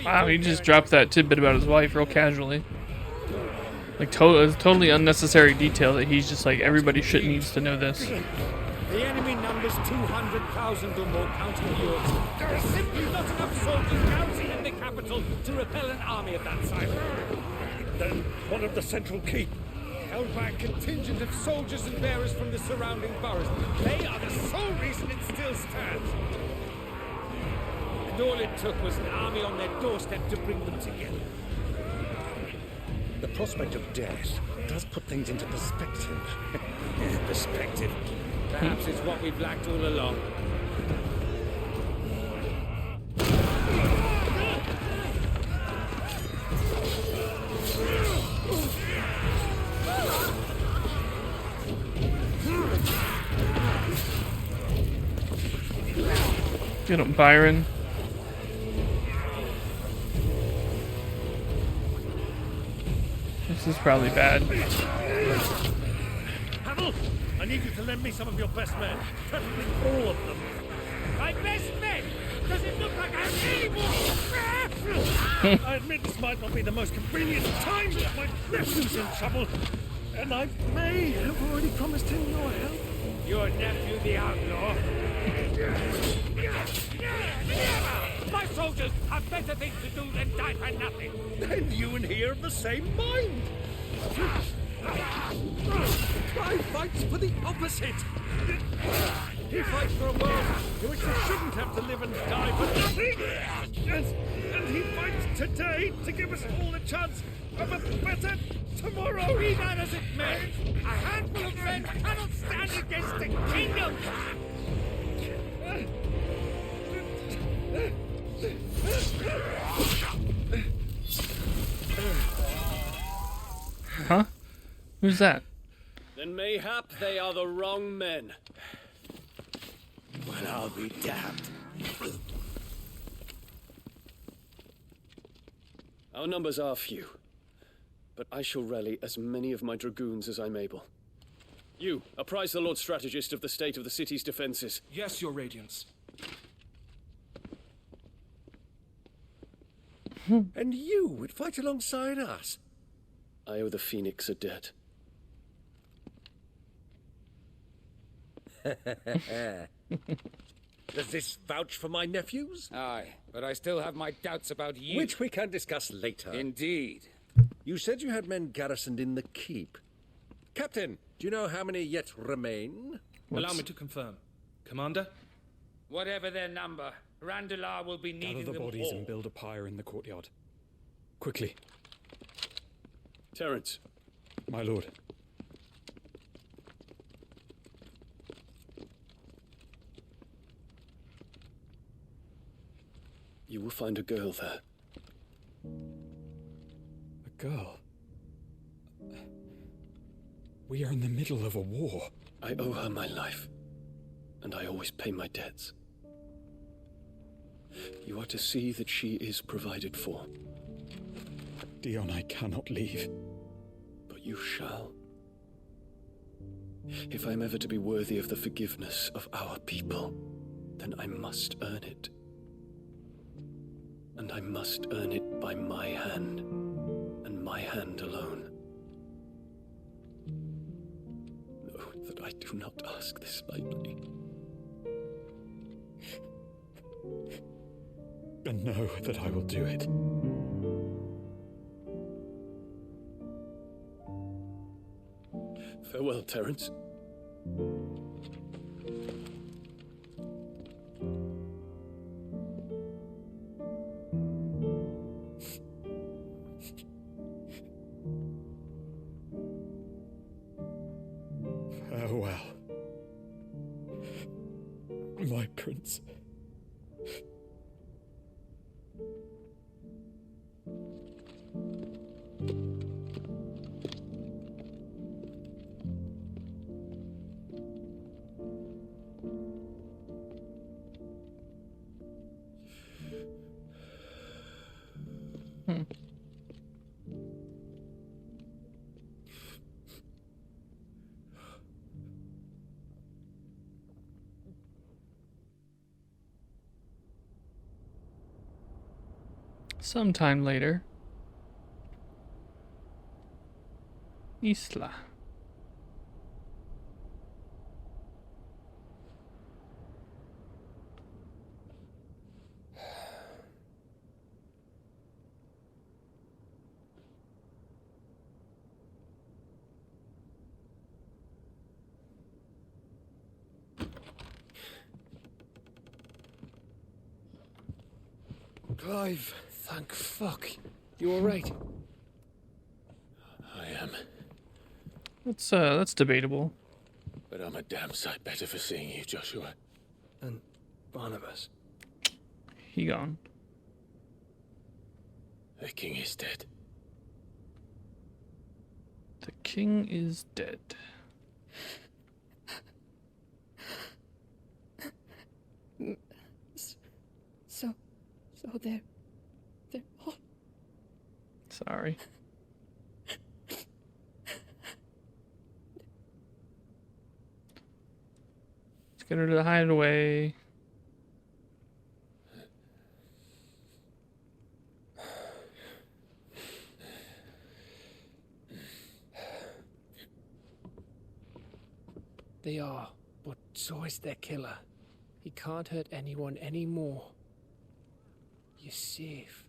Wow, he just dropped that tidbit about his wife real casually. Like, totally unnecessary detail that he's just like, everybody needs to know this. The enemy numbers 200,000 or more counting yours. There are simply not enough soldiers garrisoned in the capital to repel an army of that size. Then one of the central keep, Held by a contingent of soldiers and bearers from the surrounding boroughs. They are the sole reason it still stands. And all it took was an army on their doorstep to bring them together. the prospect of death does put things into perspective. Perspective. Perhaps it's what we've lacked all along. Get him, Byron. This is probably bad. Hamel, I need you to lend me some of your best men. Preferably all of them. My best men! Does it look like I have any more? I admit this might not be the most convenient time, but my nephew's in trouble. And I may have already promised him your help. Your nephew, the outlaw. My soldiers have better things to do than die for nothing. Then you and he are of the same mind. I fights for the opposite. He fights for a world in which we shouldn't have to live and die for nothing. And he fights today to give us all a chance of a better tomorrow. Be that as it may, a handful of men cannot stand against a kingdom. Huh? Who's that? Then mayhap they are the wrong men. Well, I'll be damned. Our numbers are few, but I shall rally as many of my dragoons as I'm able. You, apprise the Lord Strategist of the state of the city's defenses. Yes, Your Radiance. And you would fight alongside us. I owe the Phoenix a debt. Does this vouch for my nephews? Aye, but I still have my doubts about you. Which we can discuss later. Indeed. You said you had men garrisoned in the keep. Captain, do you know how many yet remain? Allow me to confirm. Commander? Whatever their number, Randalar will be needing Gather the them bodies all. and build a pyre in the courtyard. Quickly, Terence, my lord. you will find a girl there. A girl. We are in the middle of a war. I owe her my life, and I always pay my debts. You are to see that she is provided for. Dion, I cannot leave. But you shall. If I'm ever to be worthy of the forgiveness of our people, then I must earn it. And I must earn it by my hand, and my hand alone. Know that I do not ask this lightly. And know that I will do it. Farewell, Terence. Farewell. My prince. Sometime later. Isla. Clive, thank fuck. You alright? I am, That's debatable. but I'm a damn sight better for seeing you, Joshua. And Barnabas. He gone. The king is dead. The king is dead. So they're all... Sorry. Let's get her to the hideaway. They are, but so is their killer. He can't hurt anyone anymore. You're safe.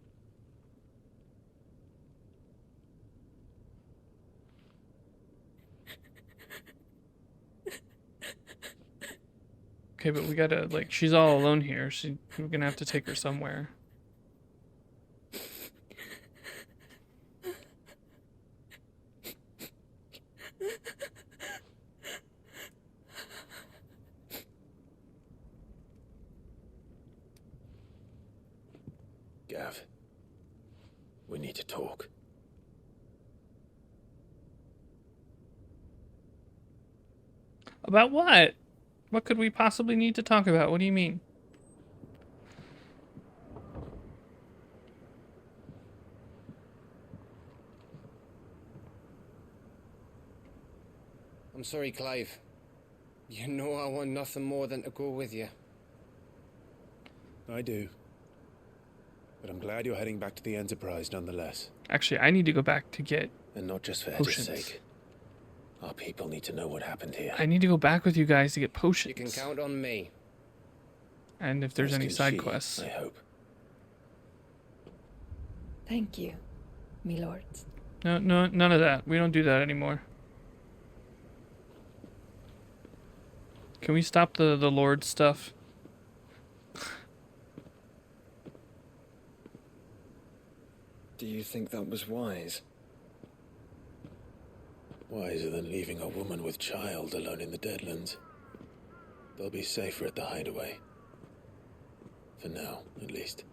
Okay, but we gotta, like, she's all alone here. We're gonna have to take her somewhere. Gav, we need to talk. About what? What could we possibly need to talk about? What do you mean? I'm sorry, Clive. You know I want nothing more than to go with you. I do. But I'm glad you're heading back to the Enterprise nonetheless. Actually, I need to go back to get And not just for Hedge's potions. sake. Our people need to know what happened here. I need to go back with you guys to get potions. You can count on me. And if there's As any can side she, quests. I hope. Thank you, me lords. No, none of that. We don't do that anymore. Can we stop the Lord stuff? Do you think that was wise? Wiser than leaving a woman with child alone in the Deadlands. They'll be safer at the hideaway. For now, at least.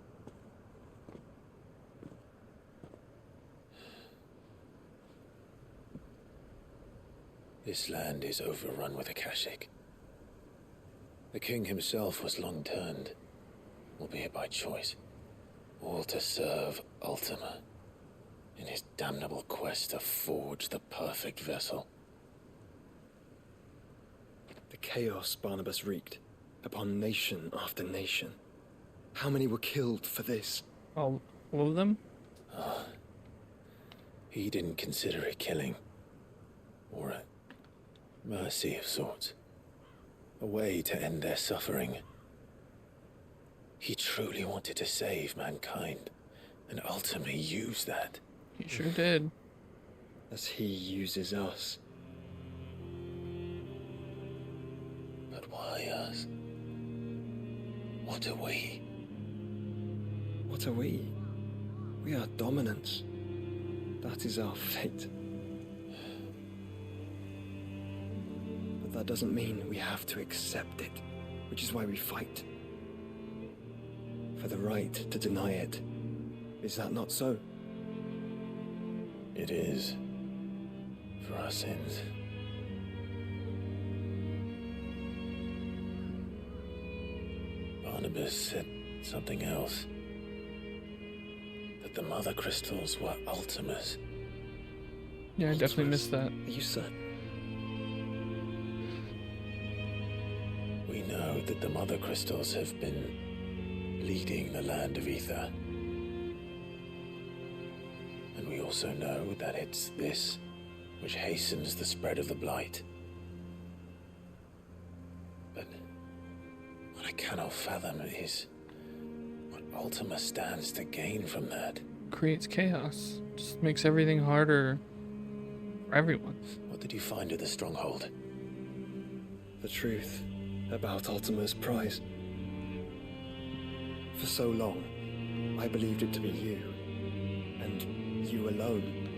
This land is overrun with Akashic. The king himself was long turned, albeit by choice, all to serve Ultima, in his damnable quest to forge the perfect vessel. The chaos Barnabas wreaked upon nation after nation. How many were killed for this? All of them? He didn't consider it killing, or a mercy of sorts. A way to end their suffering. He truly wanted to save mankind, and ultimately used that. He sure did. As he uses us. But why us? What are we? What are we? We are dominance. That is our fate. But that doesn't mean we have to accept it, which is why we fight. For the right to deny it. Is that not so? It is. For our sins. Barnabas said something else. That the mother crystals were Ultimas. Yeah, I definitely missed that. Are you certain? We know that the mother crystals have been leading the land of ether. also know that it's this which hastens the spread of the blight. But what I cannot fathom is what Ultima stands to gain from that. Creates chaos. Just makes everything harder for everyone. What did you find at the stronghold? The truth about Ultima's prize. For so long, I believed it to be you, and you alone.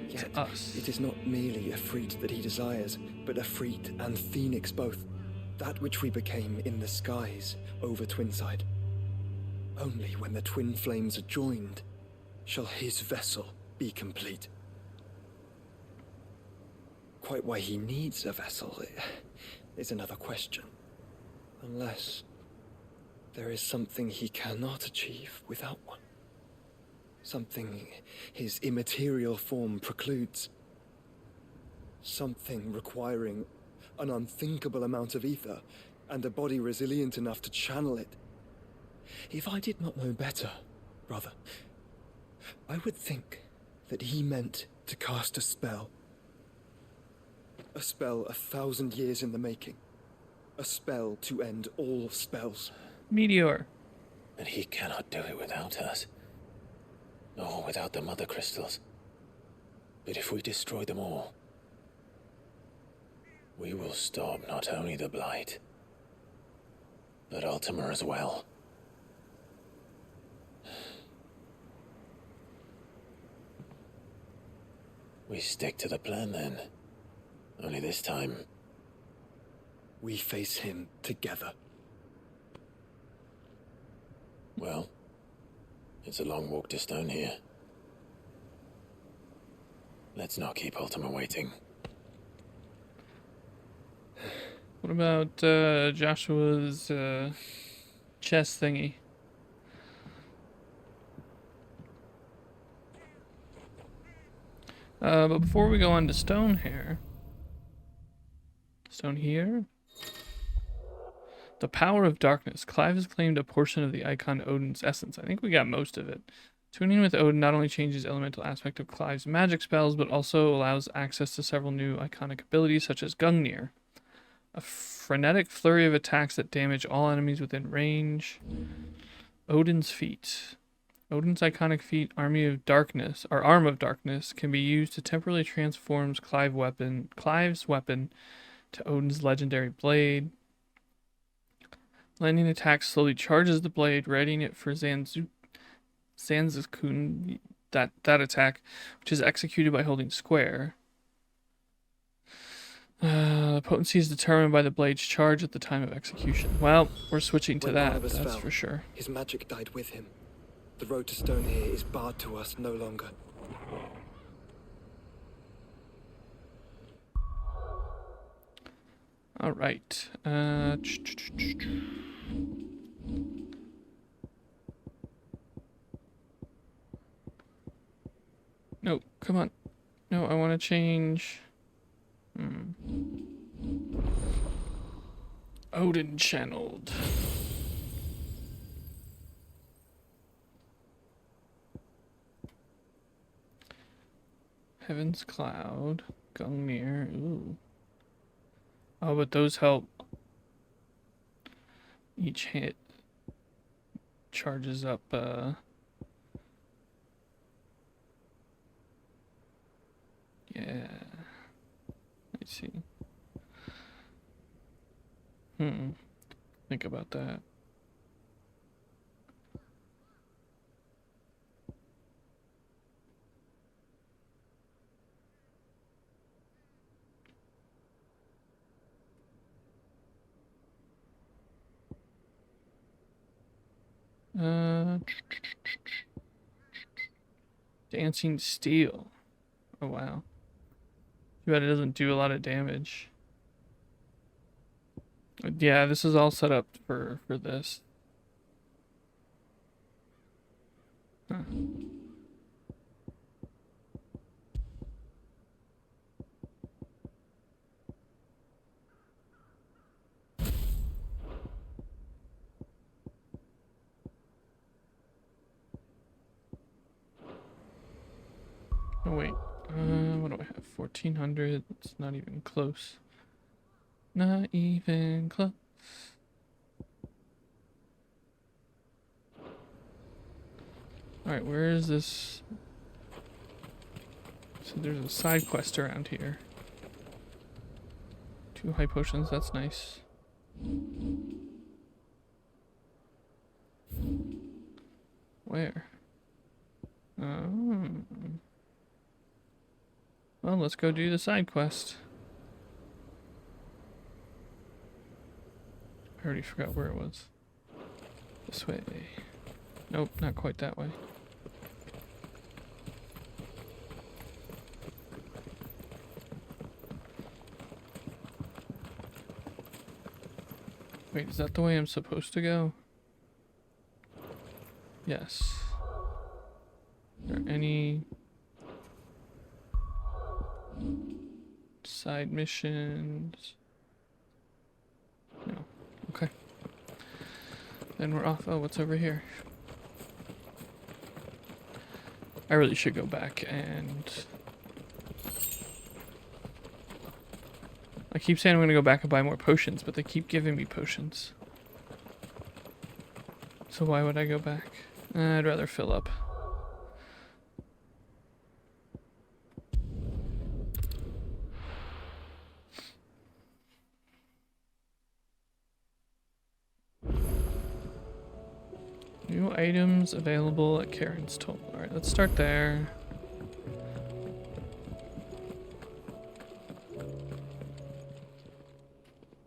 Yet, us. It is not merely a Freet that he desires, but a Freet and Phoenix both. That which we became in the skies over Twinside. Only when the twin flames are joined shall his vessel be complete. Quite why he needs a vessel is another question. Unless there is something he cannot achieve without one. Something his immaterial form precludes. Something requiring an unthinkable amount of ether and a body resilient enough to channel it. If I did not know better, brother, I would think that he meant to cast a spell. A spell 1,000 years in the making. A spell to end all spells. Meteor. And he cannot do it without us. Nor without the mother crystals. But if we destroy them all, we will stop not only the blight, but Ultima as well. We stick to the plan then. Only this time, we face him together. Well, it's a long walk to Stone here. Let's not keep Ultima waiting. What about Joshua's chess thingy? But before we go on to Stone here, the power of darkness. Clive has claimed a portion of the icon Odin's essence. I think we got most of it. Tuning with Odin not only changes the elemental aspect of Clive's magic spells, but also allows access to several new iconic abilities such as Gungnir, a frenetic flurry of attacks that damage all enemies within range. Odin's feat. Odin's iconic feat, Arm of Darkness, can be used to temporarily transform Clive's weapon to Odin's legendary blade. Landing attack slowly charges the blade, readying it for Zanzakun, that attack, which is executed by holding square. The potency is determined by the blade's charge at the time of execution. Well, we're switching to that, that's for sure. His magic died with him. The road to Stone here is barred to us no longer. All right. No, come on. No, I want to change. Odin channeled. Heaven's Cloud. Gungnir. Ooh. Oh, but those help. Each hit charges up, yeah. I see. Think about that. Dancing Steel. Oh wow. Too bad it doesn't do a lot of damage. Yeah, this is all set up for this. Huh. Oh wait, what do I have? 1400. It's not even close. Not even close. Alright, where is this? So there's a side quest around here. 2 high potions, that's nice. Where? Oh. Well, let's go do the side quest. I already forgot where it was. This way. Nope, not quite that way. Wait, is that the way I'm supposed to go? Yes. Are there any side missions? No. Okay. Then we're off. Oh, what's over here? I really should go back and... I keep saying I'm gonna go back and buy more potions, but they keep giving me potions. So why would I go back? I'd rather fill up. New items available at Karen's Toll. Alright, let's start there.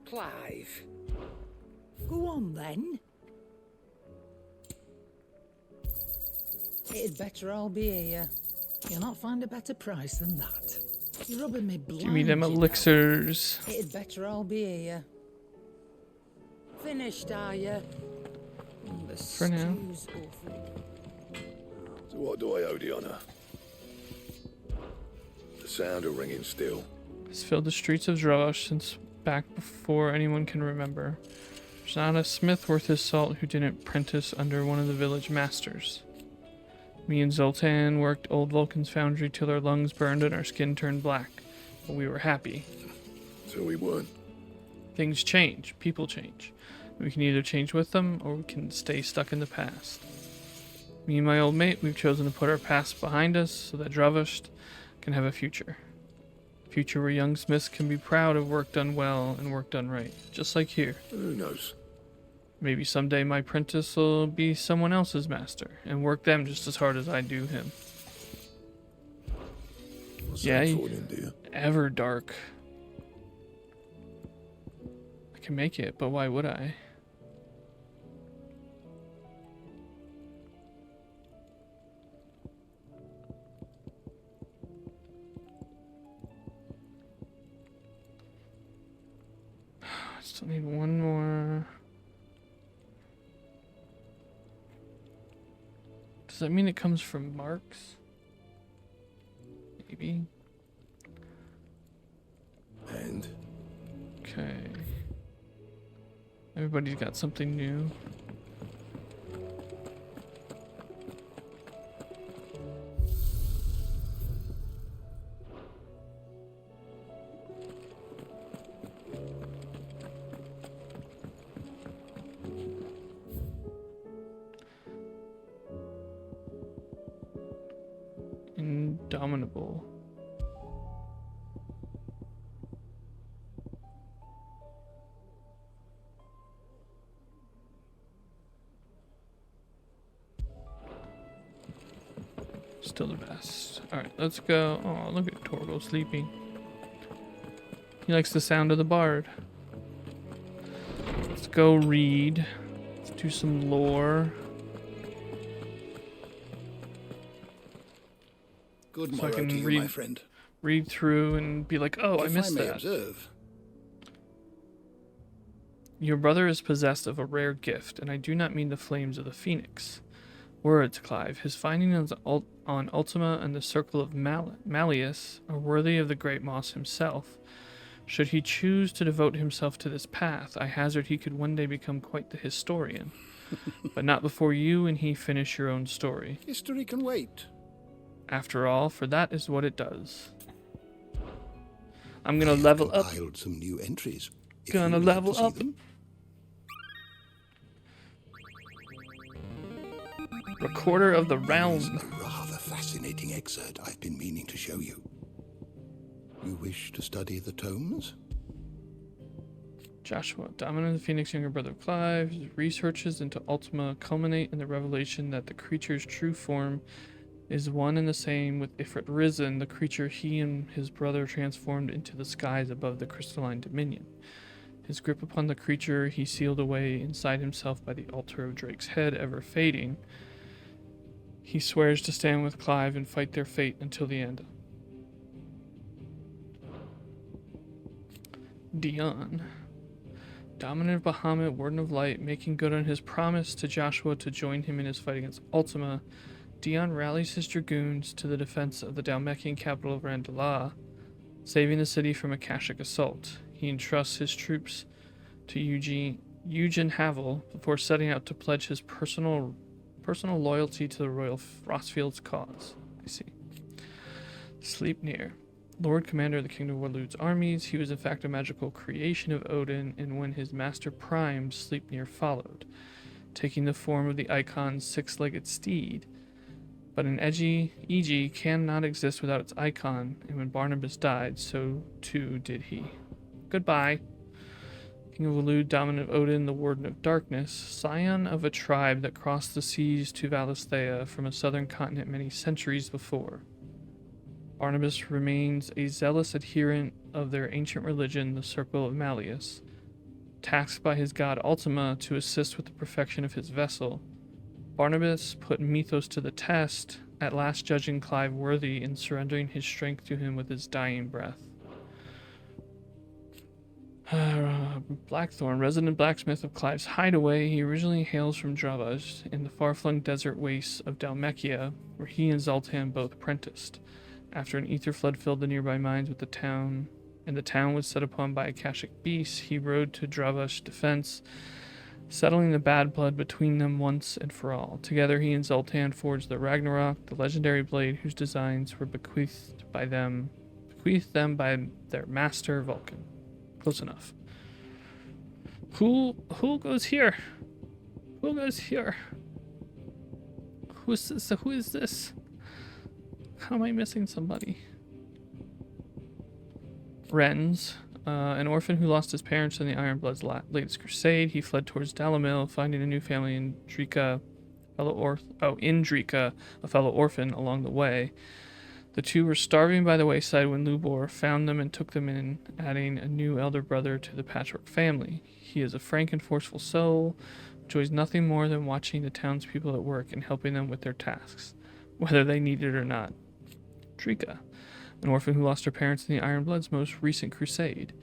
Clive. Go on then. It'd better all be here. You'll not find a better price than that. You're rubbing me blind. Give me them elixirs. It'd better all be here. Finished, are you? For now. So what do I owe the honor? The sound of ringing steel. Has filled the streets of Drosh since back before anyone can remember. There's not a smith worth his salt who didn't prentice under one of the village masters. Me and Zoltan worked old Vulcan's foundry till our lungs burned and our skin turned black, but we were happy. So we weren't. Things change, people change. We can either change with them, or we can stay stuck in the past. Me and my old mate, we've chosen to put our past behind us so that Dravosht can have a future. A future where young smiths can be proud of work done well and work done right, just like here. Who knows? Maybe someday my apprentice will be someone else's master and work them just as hard as I do him. What's Yeah, that for then, dear? Ever dark. I can make it, but why would I? I still need one more. Does that mean it comes from Marks? Maybe. And? Okay. Everybody's got something new. Indomitable. Still the best. Alright, let's go. Oh, look at Torgo sleeping. He likes the sound of the bard. Let's go read. Let's do some lore. Good So I morrow can to you, read, my friend. read through and be like, oh, I If missed may that. observe, Your brother is possessed of a rare gift, and I do not mean the flames of the phoenix. Words, Clive. His findings on Ultima and the Circle of Malleus are worthy of the great Moss himself. Should he choose to devote himself to this path, I hazard he could one day become quite the historian. But not before you and he finish your own story. history can wait. after all, for that is what it does. I'm gonna level up. Compiled some new entries. Gonna level up. Recorder of the Realm. A rather fascinating excerpt I've been meaning to show you. You wish to study the tomes? Joshua, Dominant the Phoenix, younger brother of Clive, his researches into Ultima culminate in the revelation that the creature's true form is one and the same with Ifrit Risen, the creature he and his brother transformed into the skies above the crystalline dominion. His grip upon the creature he sealed away inside himself by the altar of Drake's head, ever fading. He swears to stand with Clive and fight their fate until the end. Dion. Dominant of Bahamut, Warden of Light, making good on his promise to Joshua to join him in his fight against Ultima, Dion rallies his dragoons to the defense of the Dhalmekian capital of Randalah, saving the city from Akashic assault. He entrusts his troops to Eugen Havel before setting out to pledge his personal loyalty to the Royal Frostfield's cause. I see. Sleipnir. Lord Commander of the Kingdom of Warlud's armies, he was in fact a magical creation of Odin, and when his master primed, Sleipnir followed, taking the form of the icon's six-legged steed. But an Egi cannot exist without its icon, and when Barnabas died, so too did he. Goodbye. King of Walud, Dominant of Odin, the Warden of Darkness, scion of a tribe that crossed the seas to Valisthea from a southern continent many centuries before. Barnabas remains a zealous adherent of their ancient religion, the Circle of Malleus. Tasked by his god Ultima to assist with the perfection of his vessel, Barnabas put Mythos to the test, at last judging Clive worthy in surrendering his strength to him with his dying breath. Blackthorn, resident blacksmith of Clive's hideaway, he originally hails from Dravas in the far-flung desert wastes of Dhalmekia, where he and Zoltan both apprenticed. After an ether flood filled the nearby mines with the town, and the town was set upon by Akashic beasts, he rode to Drava's defense, settling the bad blood between them once and for all. Together he and Zoltan forged the Ragnarok, the legendary blade whose designs were bequeathed them by their master Vulcan. Close enough. Who goes here? Who goes here? Who is this? How am I missing somebody? Renz, an orphan who lost his parents in the Ironblood's latest crusade. He fled towards Dalamil, finding a new family in Drika, a fellow orphan along the way. The two were starving by the wayside when Lubor found them and took them in, adding a new elder brother to the patchwork family. He is a frank and forceful soul, enjoys nothing more than watching the townspeople at work and helping them with their tasks, whether they need it or not. Drika, an orphan who lost her parents in the Ironblood's most recent crusade.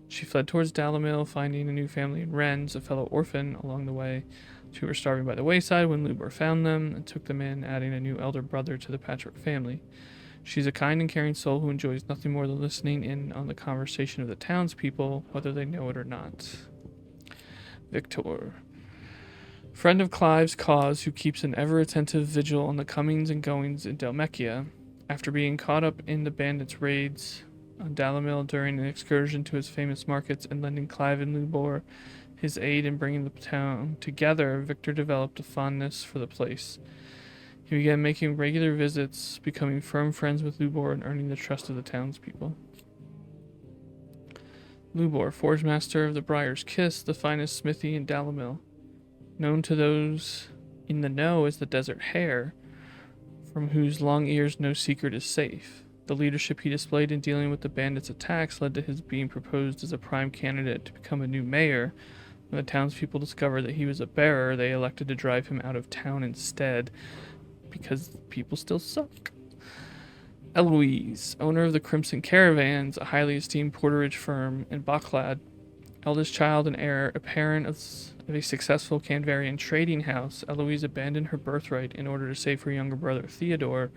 She fled towards Dalamil, finding a new family in Renz, a fellow orphan, along the way. Two were starving by the wayside when Lubor found them and took them in, adding a new elder brother to the patchwork family. She's a kind and caring soul who enjoys nothing more than listening in on the conversation of the townspeople, whether they know it or not. Victor. Friend of Clive's cause who keeps an ever-attentive vigil on the comings and goings in Dhalmekia. After being caught up in the bandits' raids on Dalamil during an excursion to his famous markets and lending Clive and Lubor his aid in bringing the town together, Victor developed a fondness for the place. He began making regular visits, becoming firm friends with Lubor and earning the trust of the townspeople. Lubor, Forge Master of the Briar's Kiss, the finest smithy in Dalamil. Known to those in the know as the Desert Hare, from whose long ears no secret is safe. The leadership he displayed in dealing with the bandits' attacks led to his being proposed as a prime candidate to become a new mayor. When the townspeople discovered that he was a bearer, they elected to drive him out of town instead, because people still suck. Eloise, owner of the Crimson Caravans, a highly esteemed porterage firm in Bakhlad, eldest child and heir apparent of a successful Canvarian trading house, Eloise abandoned her birthright in order to save her younger brother Theodore,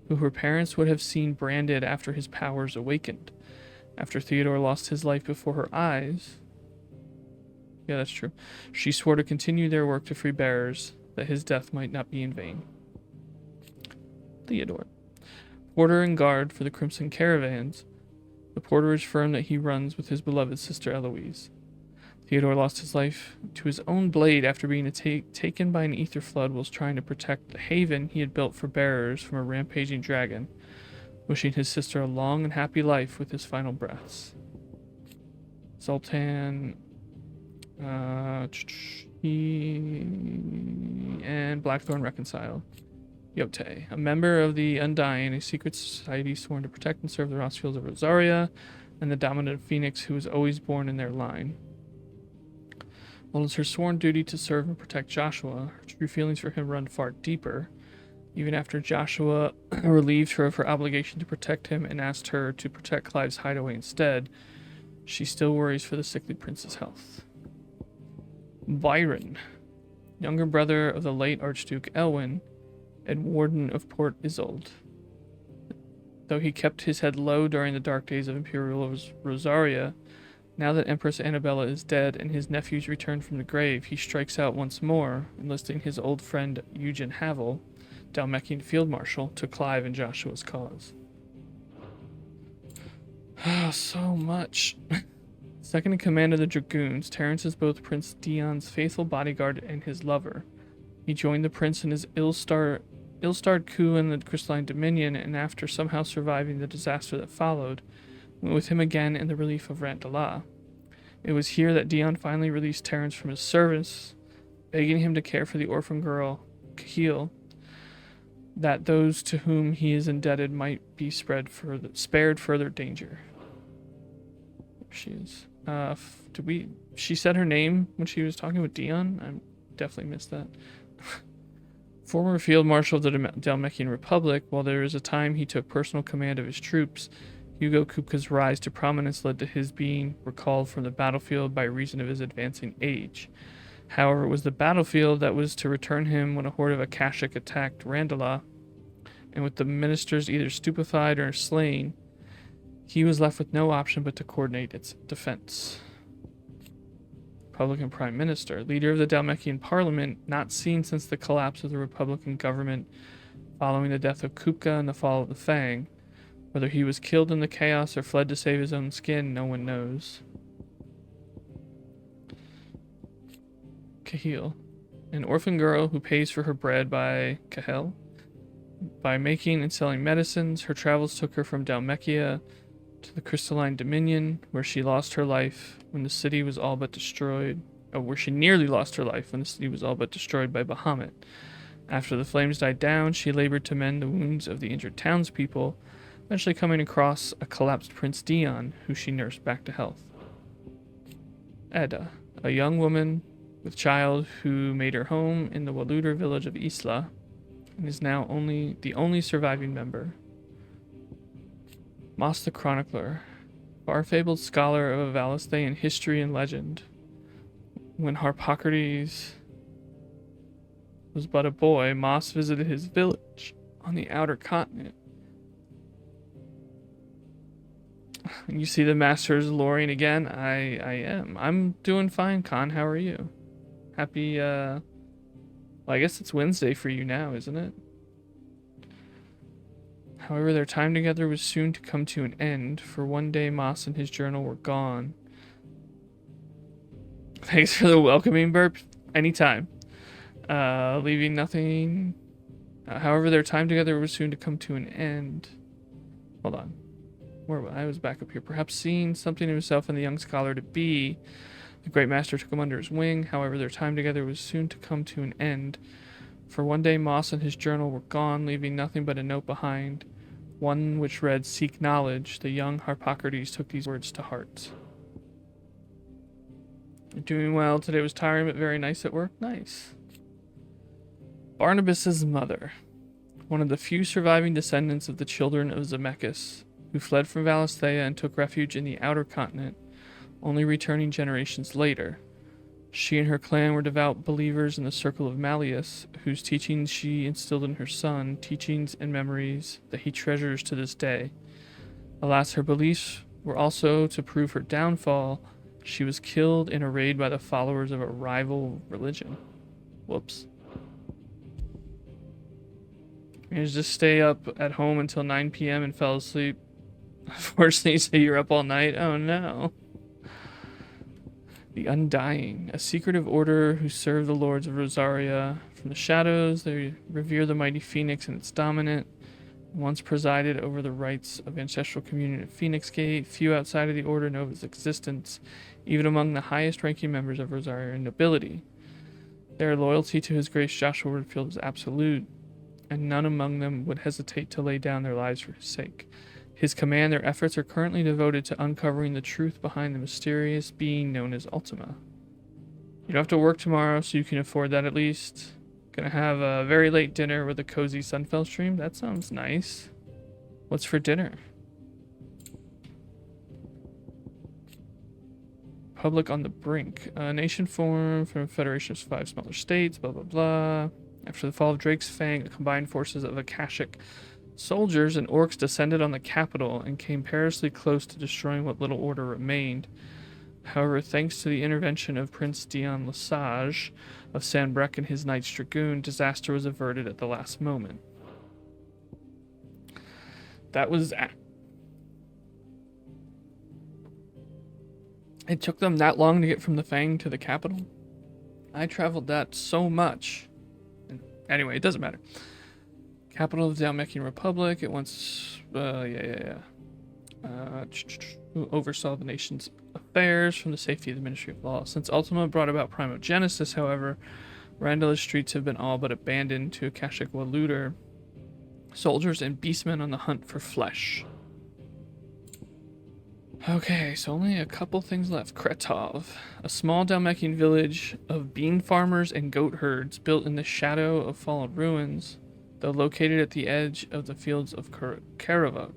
who her parents would have seen branded after his powers awakened. After Theodore lost his life before her eyes, yeah, that's true, she swore to continue their work to free bearers, that his death might not be in vain. Theodore. porter and guard for the Crimson Caravans, the porterage firm that he runs with his beloved sister Eloise. Theodore lost his life to his own blade after being taken by an ether flood whilst trying to protect the haven he had built for bearers from a rampaging dragon, wishing his sister a long and happy life with his final breaths. Sultan and Blackthorn reconcile. Yote, a member of the Undying, a secret society sworn to protect and serve the Rossfields of Rosaria, and the dominant Phoenix who was always born in their line. While it's her sworn duty to serve and protect Joshua, her true feelings for him run far deeper. Even after Joshua relieved her of her obligation to protect him and asked her to protect Clive's hideaway instead, she still worries for the sickly prince's health. Byron, younger brother of the late Archduke Elwin, and warden of Port Isolde. Though he kept his head low during the dark days of Imperial Rosaria, now that Empress Annabella is dead and his nephews returned from the grave, he strikes out once more, enlisting his old friend Eugen Havel, Dalmekian Field Marshal, to Clive and Joshua's cause. So much. Second in command of the Dragoons, Terence is both Prince Dion's faithful bodyguard and his lover. He joined the prince in his ill-starred coup in the Crystalline Dominion, and after somehow surviving the disaster that followed, went with him again in the relief of Randala. It was here that Dion finally released Terence from his service, begging him to care for the orphan girl, Cahill, that those to whom he is indebted might be spared further danger. There she is. She said her name when she was talking with Dion? I definitely missed that. Former Field Marshal of the Dalmekian Republic, while there is a time he took personal command of his troops, Hugo Kupka's rise to prominence led to his being recalled from the battlefield by reason of his advancing age. However, it was the battlefield that was to return him when a horde of Akashic attacked Randala, and with the ministers either stupefied or slain, he was left with no option but to coordinate its defense. Republican Prime Minister, leader of the Dalmekian Parliament, not seen since the collapse of the Republican government following the death of Kupka and the fall of the Fang. Whether he was killed in the chaos or fled to save his own skin, no one knows. Cahill, an orphan girl who pays for her bread by Cahill. By making and selling medicines, her travels took her from Dalmekia to the Crystalline Dominion, where she lost her life when the city was all but destroyed. Where she nearly lost her life when the city was all but destroyed by Bahamut. After the flames died down, she labored to mend the wounds of the injured townspeople, eventually coming across a collapsed Prince Dion, who she nursed back to health. Edda, a young woman with child who made her home in the Waluder village of Isla, and is now the only surviving member. Moss the Chronicler, far-fabled scholar of Avalastean history and legend. When Harpocrates was but a boy, Moss visited his village on the outer continent. You see the masters luring again? I am. I'm doing fine, Khan. How are you? Happy, well, I guess it's Wednesday for you now, isn't it? However, their time together was soon to come to an end, for one day Moss and his journal were gone. Thanks for the welcoming burp. Anytime. Leaving nothing. However, their time together was soon to come to an end. Hold on. I was back up here. Perhaps seeing something in himself and the young scholar to be, the great master took him under his wing. However, their time together was soon to come to an end. For one day Moss and his journal were gone, leaving nothing but a note behind, one which read, "Seek knowledge." The young Harpocrates took these words to heart. You're doing well. Today was tiring, but very nice at work. Nice. Barnabas's mother, one of the few surviving descendants of the children of Zemeckis, who fled from Valisthea and took refuge in the outer continent, only returning generations later. She and her clan were devout believers in the circle of Malleus, whose teachings she instilled in her son, teachings and memories that he treasures to this day. Alas, her beliefs were also to prove her downfall. She was killed in a raid by the followers of a rival religion. Whoops. You just stay up at home until 9 p.m. and fell asleep. Unfortunately, you say you're up all night. Oh no. The Undying, a secretive order who serve the lords of Rosaria. From the shadows, they revere the mighty Phoenix and its dominant. Once presided over the rites of ancestral communion at Phoenix Gate, few outside of the order know of its existence, even among the highest-ranking members of Rosarian nobility. Their loyalty to His Grace Joshua Woodfield is absolute, and none among them would hesitate to lay down their lives for his sake. His command, their efforts are currently devoted to uncovering the truth behind the mysterious being known as Ultima. You don't have to work tomorrow, so you can afford that at least. Gonna have a very late dinner with a cozy Sunfell stream. That sounds nice. What's for dinner? Republic on the brink. A nation formed from a federation of 5 smaller states, blah blah blah. After the fall of Drake's Fang, the combined forces of Akashic soldiers and orcs descended on the capital and came perilously close to destroying what little order remained. However, thanks to the intervention of Prince Dion Lesage of Sanbreque and his Knights Dragoon, disaster was averted at the last moment. That was... It took them that long to get from the Fang to the capital? I traveled that so much. Anyway, it doesn't matter. Capital of the Dalmekian Republic. It once... who oversaw the nation's affairs from the safety of the Ministry of Law. Since Ultima brought about Primogenesis, however, Randall's streets have been all but abandoned to Akashic Waluder, soldiers and beastmen on the hunt for flesh. Okay, so only a couple things left. Kretov, a small Dalmekian village of bean farmers and goat herds built in the shadow of fallen ruins, though located at the edge of the fields of Korava,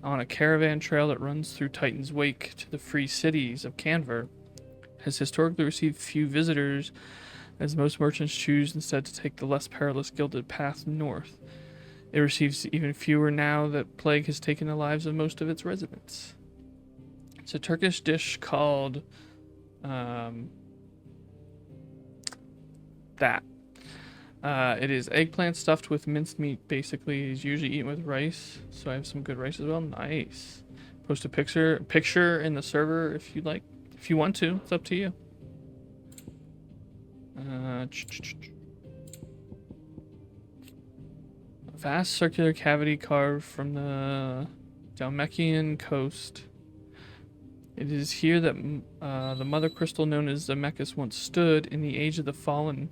on a caravan trail that runs through Titan's Wake to the free cities of Canver, has historically received few visitors, as most merchants choose instead to take the less perilous gilded path north. It receives even fewer now that plague has taken the lives of most of its residents. It's a Turkish dish called that. It is eggplant stuffed with minced meat. Basically, is usually eaten with rice. So I have some good rice as well. Nice. Post a picture in the server if you like. If you want to, it's up to you. A vast circular cavity carved from the Dalmekian coast. It is here that the mother crystal known as Zemeckis once stood in the age of the fallen.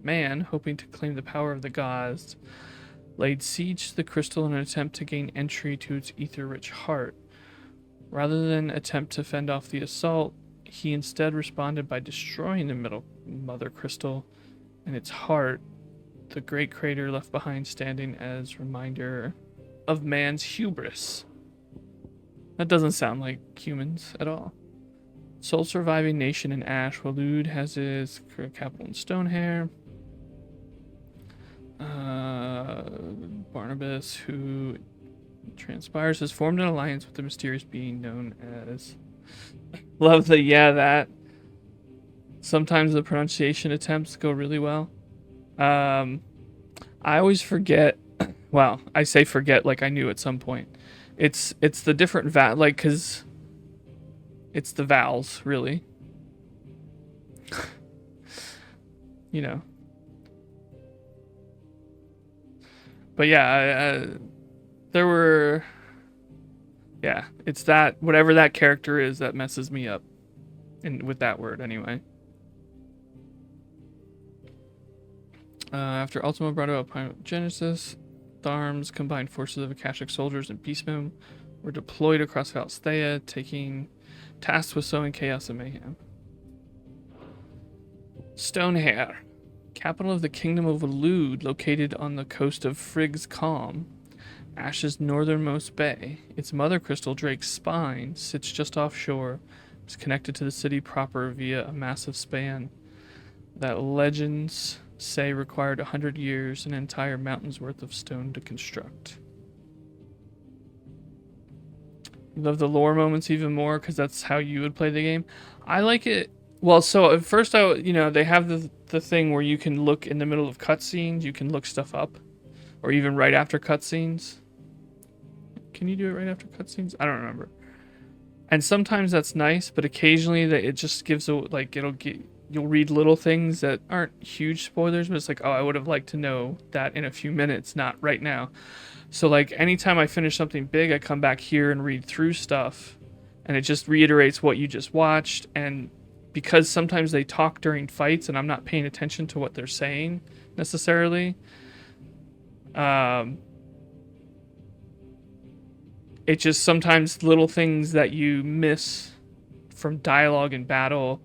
Man, hoping to claim the power of the gods, laid siege to the crystal in an attempt to gain entry to its ether-rich heart. Rather than attempt to fend off the assault, he instead responded by destroying the mother crystal and its heart, the great crater left behind standing as reminder of man's hubris. That doesn't sound like humans at all. Sole surviving nation in Ash, Walud has its capital in Stonehair. Barnabas, who transpires, has formed an alliance with the mysterious being known as... Love the that. Sometimes the pronunciation attempts go really well. I always forget. Well, I say forget like I knew at some point. It's the different cause it's the vowels, really. You know. But yeah, there were... Yeah, it's that, whatever that character is that messes me up. And with that word, anyway. After Ultima brought about Primogenesis, Tharm's combined forces of Akashic soldiers and beastmen were deployed across Valsthea, taking tasks with sowing chaos and mayhem. Stonehair, capital of the Kingdom of Walud, located on the coast of Frigg's Calm, Ash's northernmost bay. Its mother crystal, Drake's Spine, sits just offshore. It's connected to the city proper via a massive span that legends say required 100 years and an entire mountain's worth of stone to construct. You love the lore moments even more because that's how you would play the game. I like it. Well, so at first, they have the thing where you can look in the middle of cutscenes, you can look stuff up, or even right after cutscenes. Can you do it right after cutscenes? I don't remember. And sometimes that's nice, but occasionally that it just gives a, like, you'll read little things that aren't huge spoilers, but it's like, oh, I would have liked to know that in a few minutes, not right now. So like anytime I finish something big, I come back here and read through stuff, and it just reiterates what you just watched. And because sometimes they talk during fights and I'm not paying attention to what they're saying necessarily, it just sometimes little things that you miss from dialogue and battle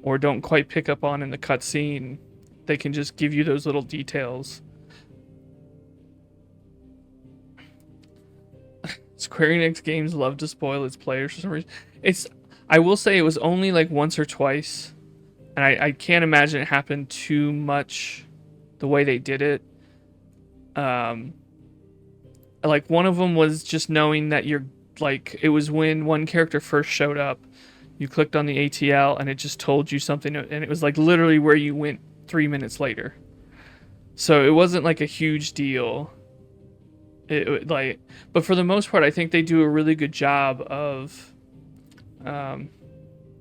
or don't quite pick up on in the cutscene, they can just give you those little details. Square Enix games love to spoil its players for some reason. I will say it was only like once or twice, and I can't imagine it happened too much the way they did it. Like one of them was just knowing that you're like, it was when one character first showed up, you clicked on the ATL and it just told you something, and it was like literally where you went 3 minutes later. So it wasn't like a huge deal. It like, but for the most part, I think they do a really good job of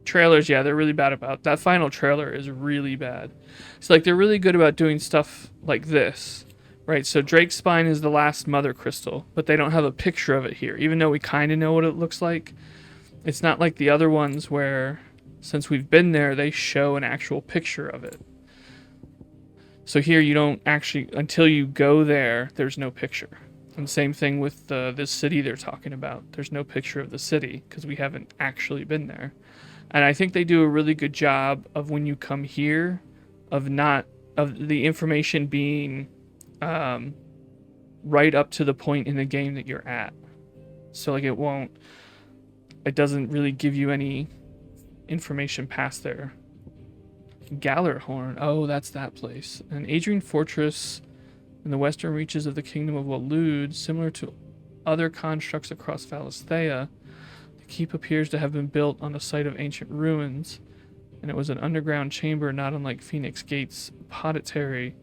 trailers. Yeah, they're really bad about that. Final trailer is really bad. It's like they're really good about doing stuff like this. Right, so Drake's spine is the last mother crystal, but they don't have a picture of it here, even though we kind of know what it looks like. It's not like the other ones where, since we've been there, they show an actual picture of it. So here you don't actually, until you go there, there's no picture. And same thing with this city they're talking about. There's no picture of the city because we haven't actually been there. And I think they do a really good job of when you come here, of the information being right up to the point in the game that you're at. So like it doesn't really give you any information past there. Gallerhorn, oh, that's that place. An Adrian fortress in the western reaches of the kingdom of Waloed, similar to other constructs across Valisthea. The keep appears to have been built on the site of ancient ruins, and it was an underground chamber not unlike Phoenix Gate's Apothecary.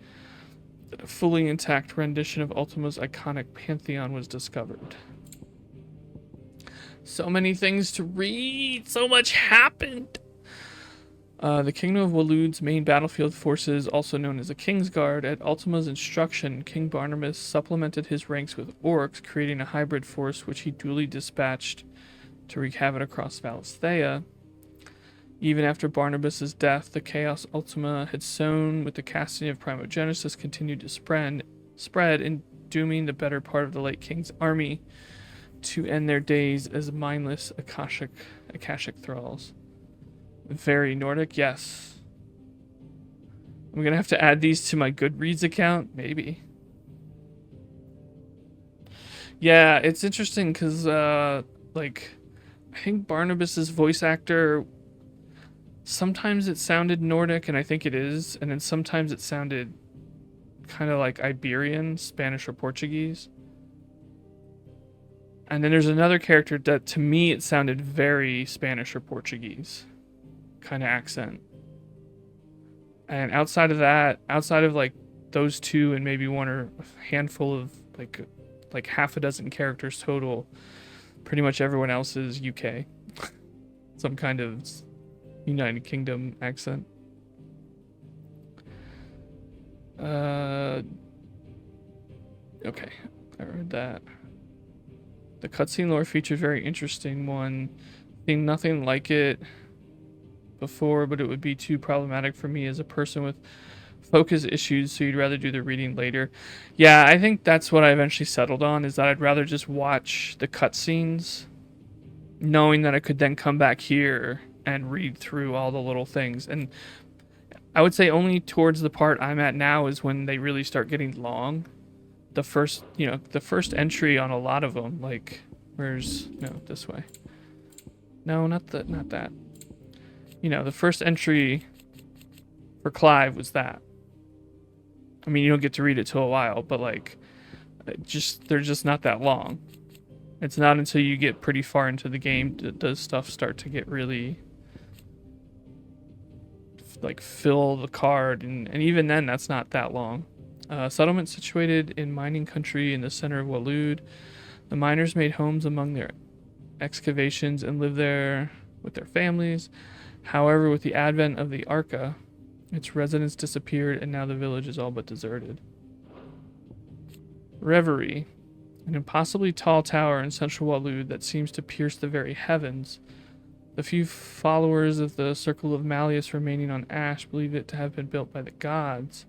A fully intact rendition of Ultima's iconic pantheon was discovered. So many things to read. So much happened. The Kingdom of Waloed's main battlefield forces, also known as the Kingsguard, at Ultima's instruction, King Barnabas supplemented his ranks with orcs, creating a hybrid force which he duly dispatched to wreak havoc across Valisthea. Even after Barnabas's death, the chaos Ultima had sown with the casting of Primogenesis continued to spread, in dooming the better part of the late king's army to end their days as mindless Akashic thralls. Very Nordic, yes. I'm gonna have to add these to my Goodreads account, maybe. Yeah, it's interesting because, like, I think Barnabas's voice actor, sometimes it sounded Nordic, and I think it is, and then sometimes it sounded kind of like Iberian, Spanish or Portuguese. And then there's another character that, to me, it sounded very Spanish or Portuguese kind of accent. And outside of that, outside of like those two and maybe one or a handful of like half a dozen characters total, pretty much everyone else is UK. Some kind of United Kingdom accent. Okay, I read that. The cutscene lore features very interesting one. Seen nothing like it before, but it would be too problematic for me as a person with focus issues, so you'd rather do the reading later. Yeah, I think that's what I eventually settled on, is that I'd rather just watch the cutscenes, knowing that I could then come back here and read through all the little things. And I would say only towards the part I'm at now is when they really start getting long. The first entry on a lot of them, like, this way. No, not that. The first entry for Clive was that. I mean, you don't get to read it till a while, but like, they're just not that long. It's not until you get pretty far into the game does stuff start to get really like fill the card, and even then that's not that long. Settlement situated in mining country in the center of Waloed. The miners made homes among their excavations and lived there with their families. However, with the advent of the Arca, its residents disappeared, and now the village is all but deserted. Reverie, an impossibly tall tower in central Waloed that seems to pierce the very heavens. The few followers of the Circle of Malleus remaining on Ash believe it to have been built by the gods,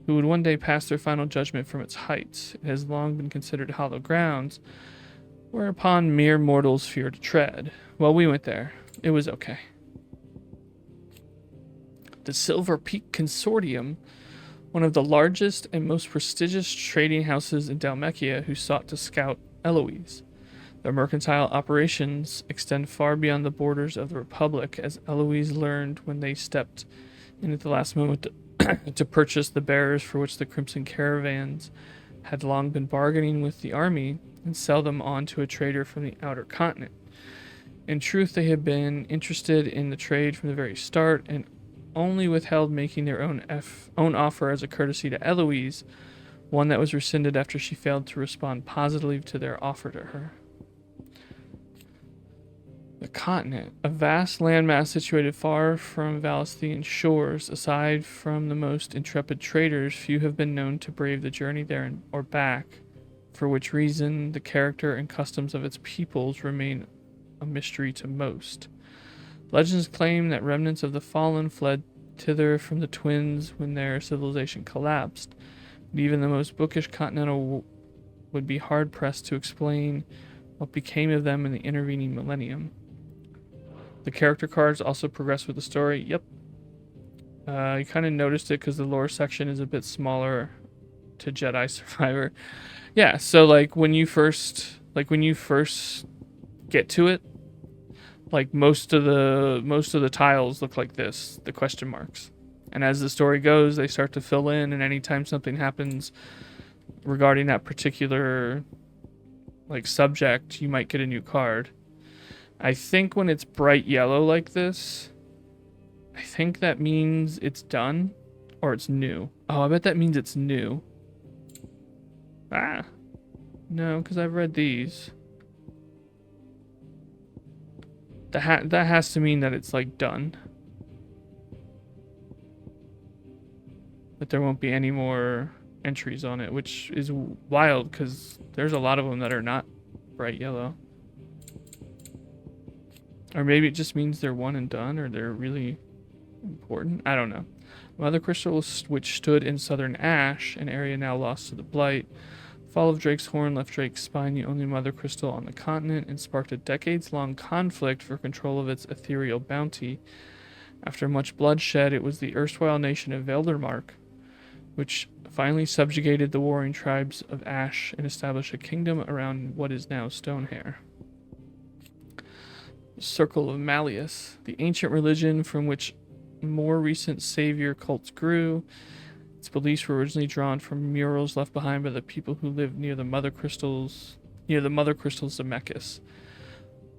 who would one day pass their final judgment from its heights. It has long been considered hallowed grounds, whereupon mere mortals fear to tread. Well, we went there. It was okay. The Silver Peak Consortium, one of the largest and most prestigious trading houses in Dhalmekia, who sought to scout Eloise. Their mercantile operations extend far beyond the borders of the Republic, as Eloise learned when they stepped in at the last moment to purchase the bearers for which the Crimson Caravans had long been bargaining with the army and sell them on to a trader from the outer continent. In truth, they had been interested in the trade from the very start and only withheld making their own offer as a courtesy to Eloise, one that was rescinded after she failed to respond positively to their offer to her. The continent, a vast landmass situated far from Valisthian shores. Aside from the most intrepid traders, few have been known to brave the journey there or back, for which reason the character and customs of its peoples remain a mystery to most. Legends claim that remnants of the fallen fled thither from the twins when their civilization collapsed, but even the most bookish continental would be hard-pressed to explain what became of them in the intervening millennium. The character cards also progress with the story. Yep. You kind of noticed it because the lore section is a bit smaller to Jedi Survivor. Yeah, so like when you first get to it, like most of the tiles look like this, the question marks. And as the story goes, they start to fill in, and anytime something happens regarding that particular like subject, you might get a new card. I think when it's bright yellow like this, I think that means it's done or it's new. Oh, I bet that means it's new. Ah. No, because I've read these. That has to mean that it's like done. That there won't be any more entries on it, which is wild because there's a lot of them that are not bright yellow. Or maybe it just means they're one and done, or they're really important. I don't know. Mother Crystal, which stood in southern Ash, an area now lost to the Blight. Fall of Drake's Horn left Drake's Spine the only Mother Crystal on the continent and sparked a decades-long conflict for control of its ethereal bounty. After much bloodshed, it was the erstwhile nation of Veldermark which finally subjugated the warring tribes of Ash and established a kingdom around what is now Stonehair. Circle of Malleus, the ancient religion from which more recent savior cults grew. Its beliefs were originally drawn from murals left behind by the people who lived near the Mother Crystals of Mechis.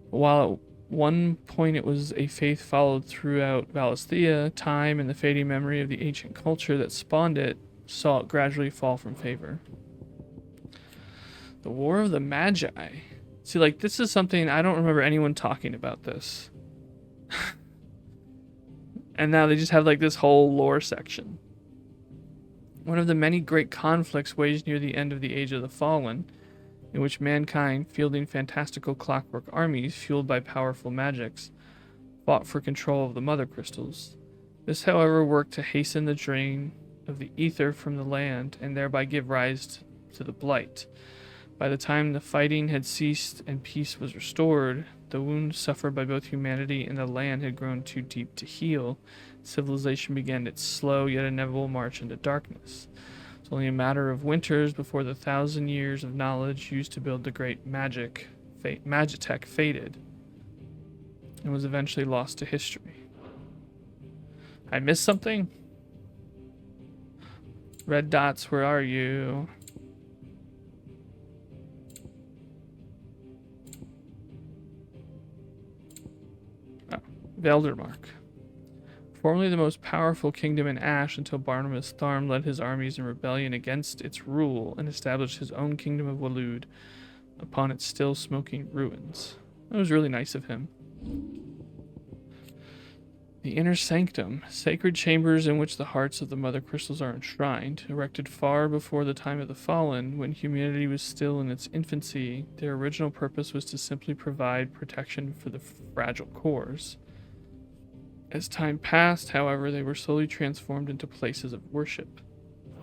While at one point it was a faith followed throughout Valisthea, time and the fading memory of the ancient culture that spawned it saw it gradually fall from favor. The War of the Magi. See, like, this is something I don't remember anyone talking about this. And now they just have, like, this whole lore section. One of the many great conflicts waged near the end of the Age of the Fallen, in which mankind, fielding fantastical clockwork armies fueled by powerful magics, fought for control of the Mother Crystals. This, however, worked to hasten the drain of the ether from the land and thereby give rise to the Blight. By the time the fighting had ceased and peace was restored, the wounds suffered by both humanity and the land had grown too deep to heal. Civilization began its slow yet inevitable march into darkness. It was only a matter of winters before the 1,000 years of knowledge used to build the great Magitech faded and was eventually lost to history. I missed something? Red dots, where are you? Veldermark. Formerly the most powerful kingdom in Ash until Barnabas Tharm led his armies in rebellion against its rule and established his own kingdom of Waloed upon its still smoking ruins. That was really nice of him. The Inner Sanctum, sacred chambers in which the hearts of the Mother Crystals are enshrined, erected far before the time of the Fallen, when humanity was still in its infancy. Their original purpose was to simply provide protection for the fragile cores. As time passed, however, they were slowly transformed into places of worship.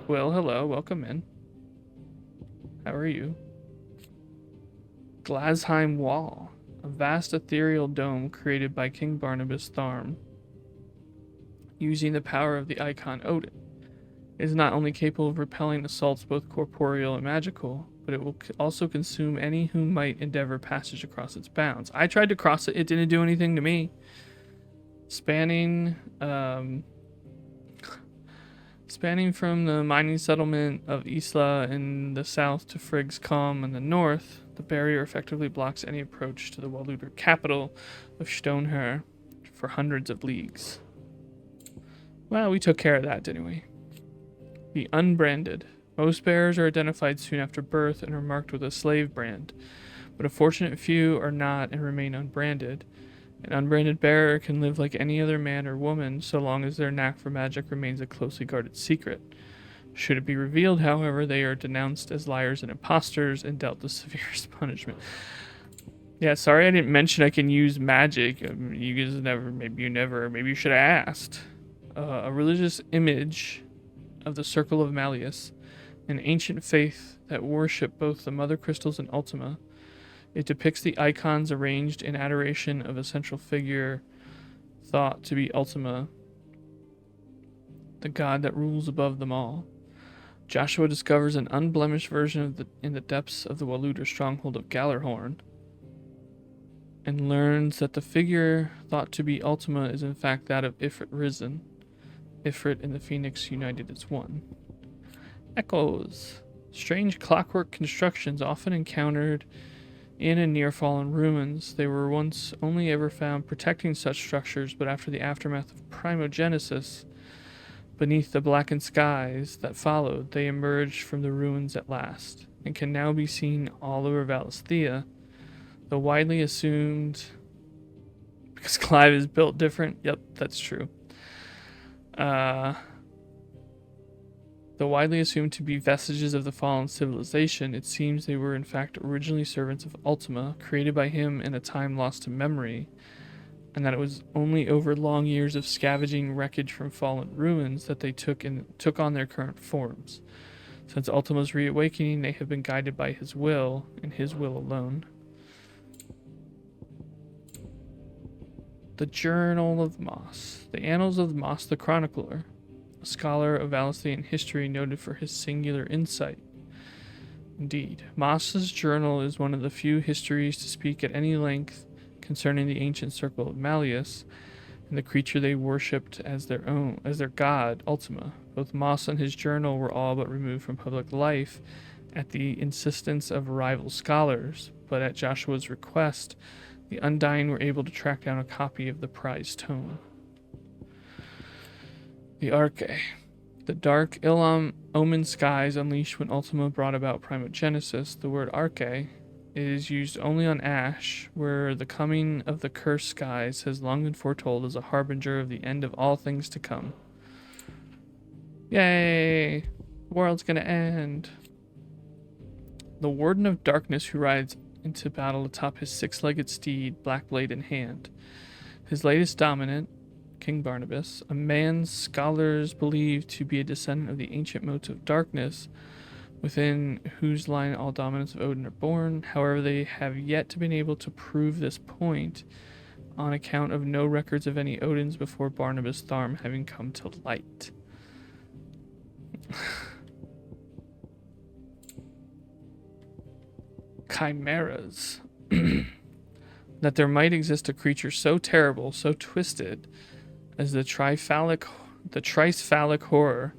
Well, hello, welcome in. How are you? Glasheim Wall, a vast ethereal dome created by King Barnabas Tharm, using the power of the icon Odin. It is not only capable of repelling assaults both corporeal and magical, but it will also consume any who might endeavor passage across its bounds. I tried to cross it, it didn't do anything to me. Spanning from the mining settlement of Isla in the south to Frigg's Calm in the north, the barrier effectively blocks any approach to the Waluder capital of Stonehur for hundreds of leagues. Well, we took care of that, didn't we? The unbranded. Most bearers are identified soon after birth and are marked with a slave brand, but a fortunate few are not and remain unbranded. An unbranded bearer can live like any other man or woman so long as their knack for magic remains a closely guarded secret. Should it be revealed, however, they are denounced as liars and imposters and dealt the severest punishment. Yeah, sorry I didn't mention I can use magic. You guys maybe you should have asked. A religious image of the Circle of Malleus, an ancient faith that worship both the Mother Crystals and Ultima. It depicts the icons arranged in adoration of a central figure thought to be Ultima, the god that rules above them all. Joshua discovers an unblemished version in the depths of the Waluder stronghold of Gallarhorn, and learns that the figure thought to be Ultima is in fact that of Ifrit Risen. Ifrit and the Phoenix united as one. Echoes. Strange clockwork constructions often encountered in and near fallen ruins. They were once only ever found protecting such structures, but after the aftermath of primogenesis, beneath the blackened skies that followed, they emerged from the ruins at last, and can now be seen all over Valisthea. The widely assumed... Because Clive is built different? Yep, that's true. Though widely assumed to be vestiges of the fallen civilization, it seems they were in fact originally servants of Ultima, created by him in a time lost to memory, and that it was only over long years of scavenging wreckage from fallen ruins that they took on their current forms. Since Ultima's reawakening, they have been guided by his will, and his will alone. The Journal of Moss. The Annals of Moss the Chronicler, a scholar of Valisthean history noted for his singular insight. Indeed, Moss's journal is one of the few histories to speak at any length concerning the ancient circle of Malleus and the creature they worshipped as their god, Ultima. Both Moss and his journal were all but removed from public life at the insistence of rival scholars, but at Joshua's request, the Undying were able to track down a copy of the prized tome. The Arche. The dark, ill-omened skies unleashed when Ultima brought about primogenesis. The word Arche is used only on Ash, where the coming of the cursed skies has long been foretold as a harbinger of the end of all things to come. Yay! The world's gonna end. The Warden of Darkness, who rides into battle atop his six-legged steed, black blade in hand. His latest dominant, King Barnabas, a man scholars believe to be a descendant of the ancient motes of darkness, within whose line all dominants of Odin are born. However, they have yet to been able to prove this point on account of no records of any Odins before Barnabas Tharm having come to light. Chimeras. That there might exist a creature so terrible, so twisted, as the tricephalic horror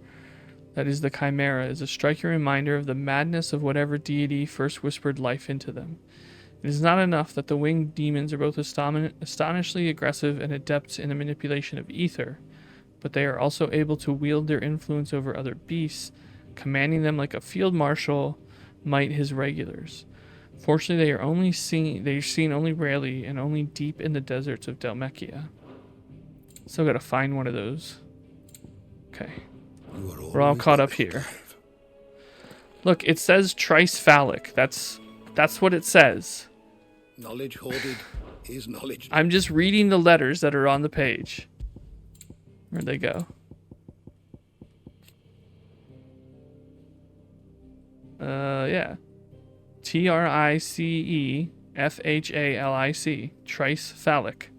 that is the Chimera is a striking reminder of the madness of whatever deity first whispered life into them. It is not enough that the winged demons are both astonishingly aggressive and adept in the manipulation of ether. but they are also able to wield their influence over other beasts, commanding them like a field marshal might his regulars. Fortunately, they are seen only rarely and only deep in the deserts of Delmechia. Still gotta find one of those. Okay. We're all caught up here. Look, it says tricephallic. That's what it says. Knowledge hoarded is knowledge. I'm just reading the letters that are on the page. Where'd they go? Yeah. Tricefhallic. Tricephallic.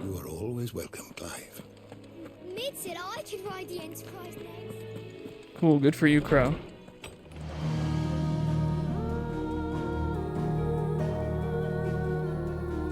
You are always welcome, Clive. Mid said I could ride the Enterprise next. Cool, good for you, Crow.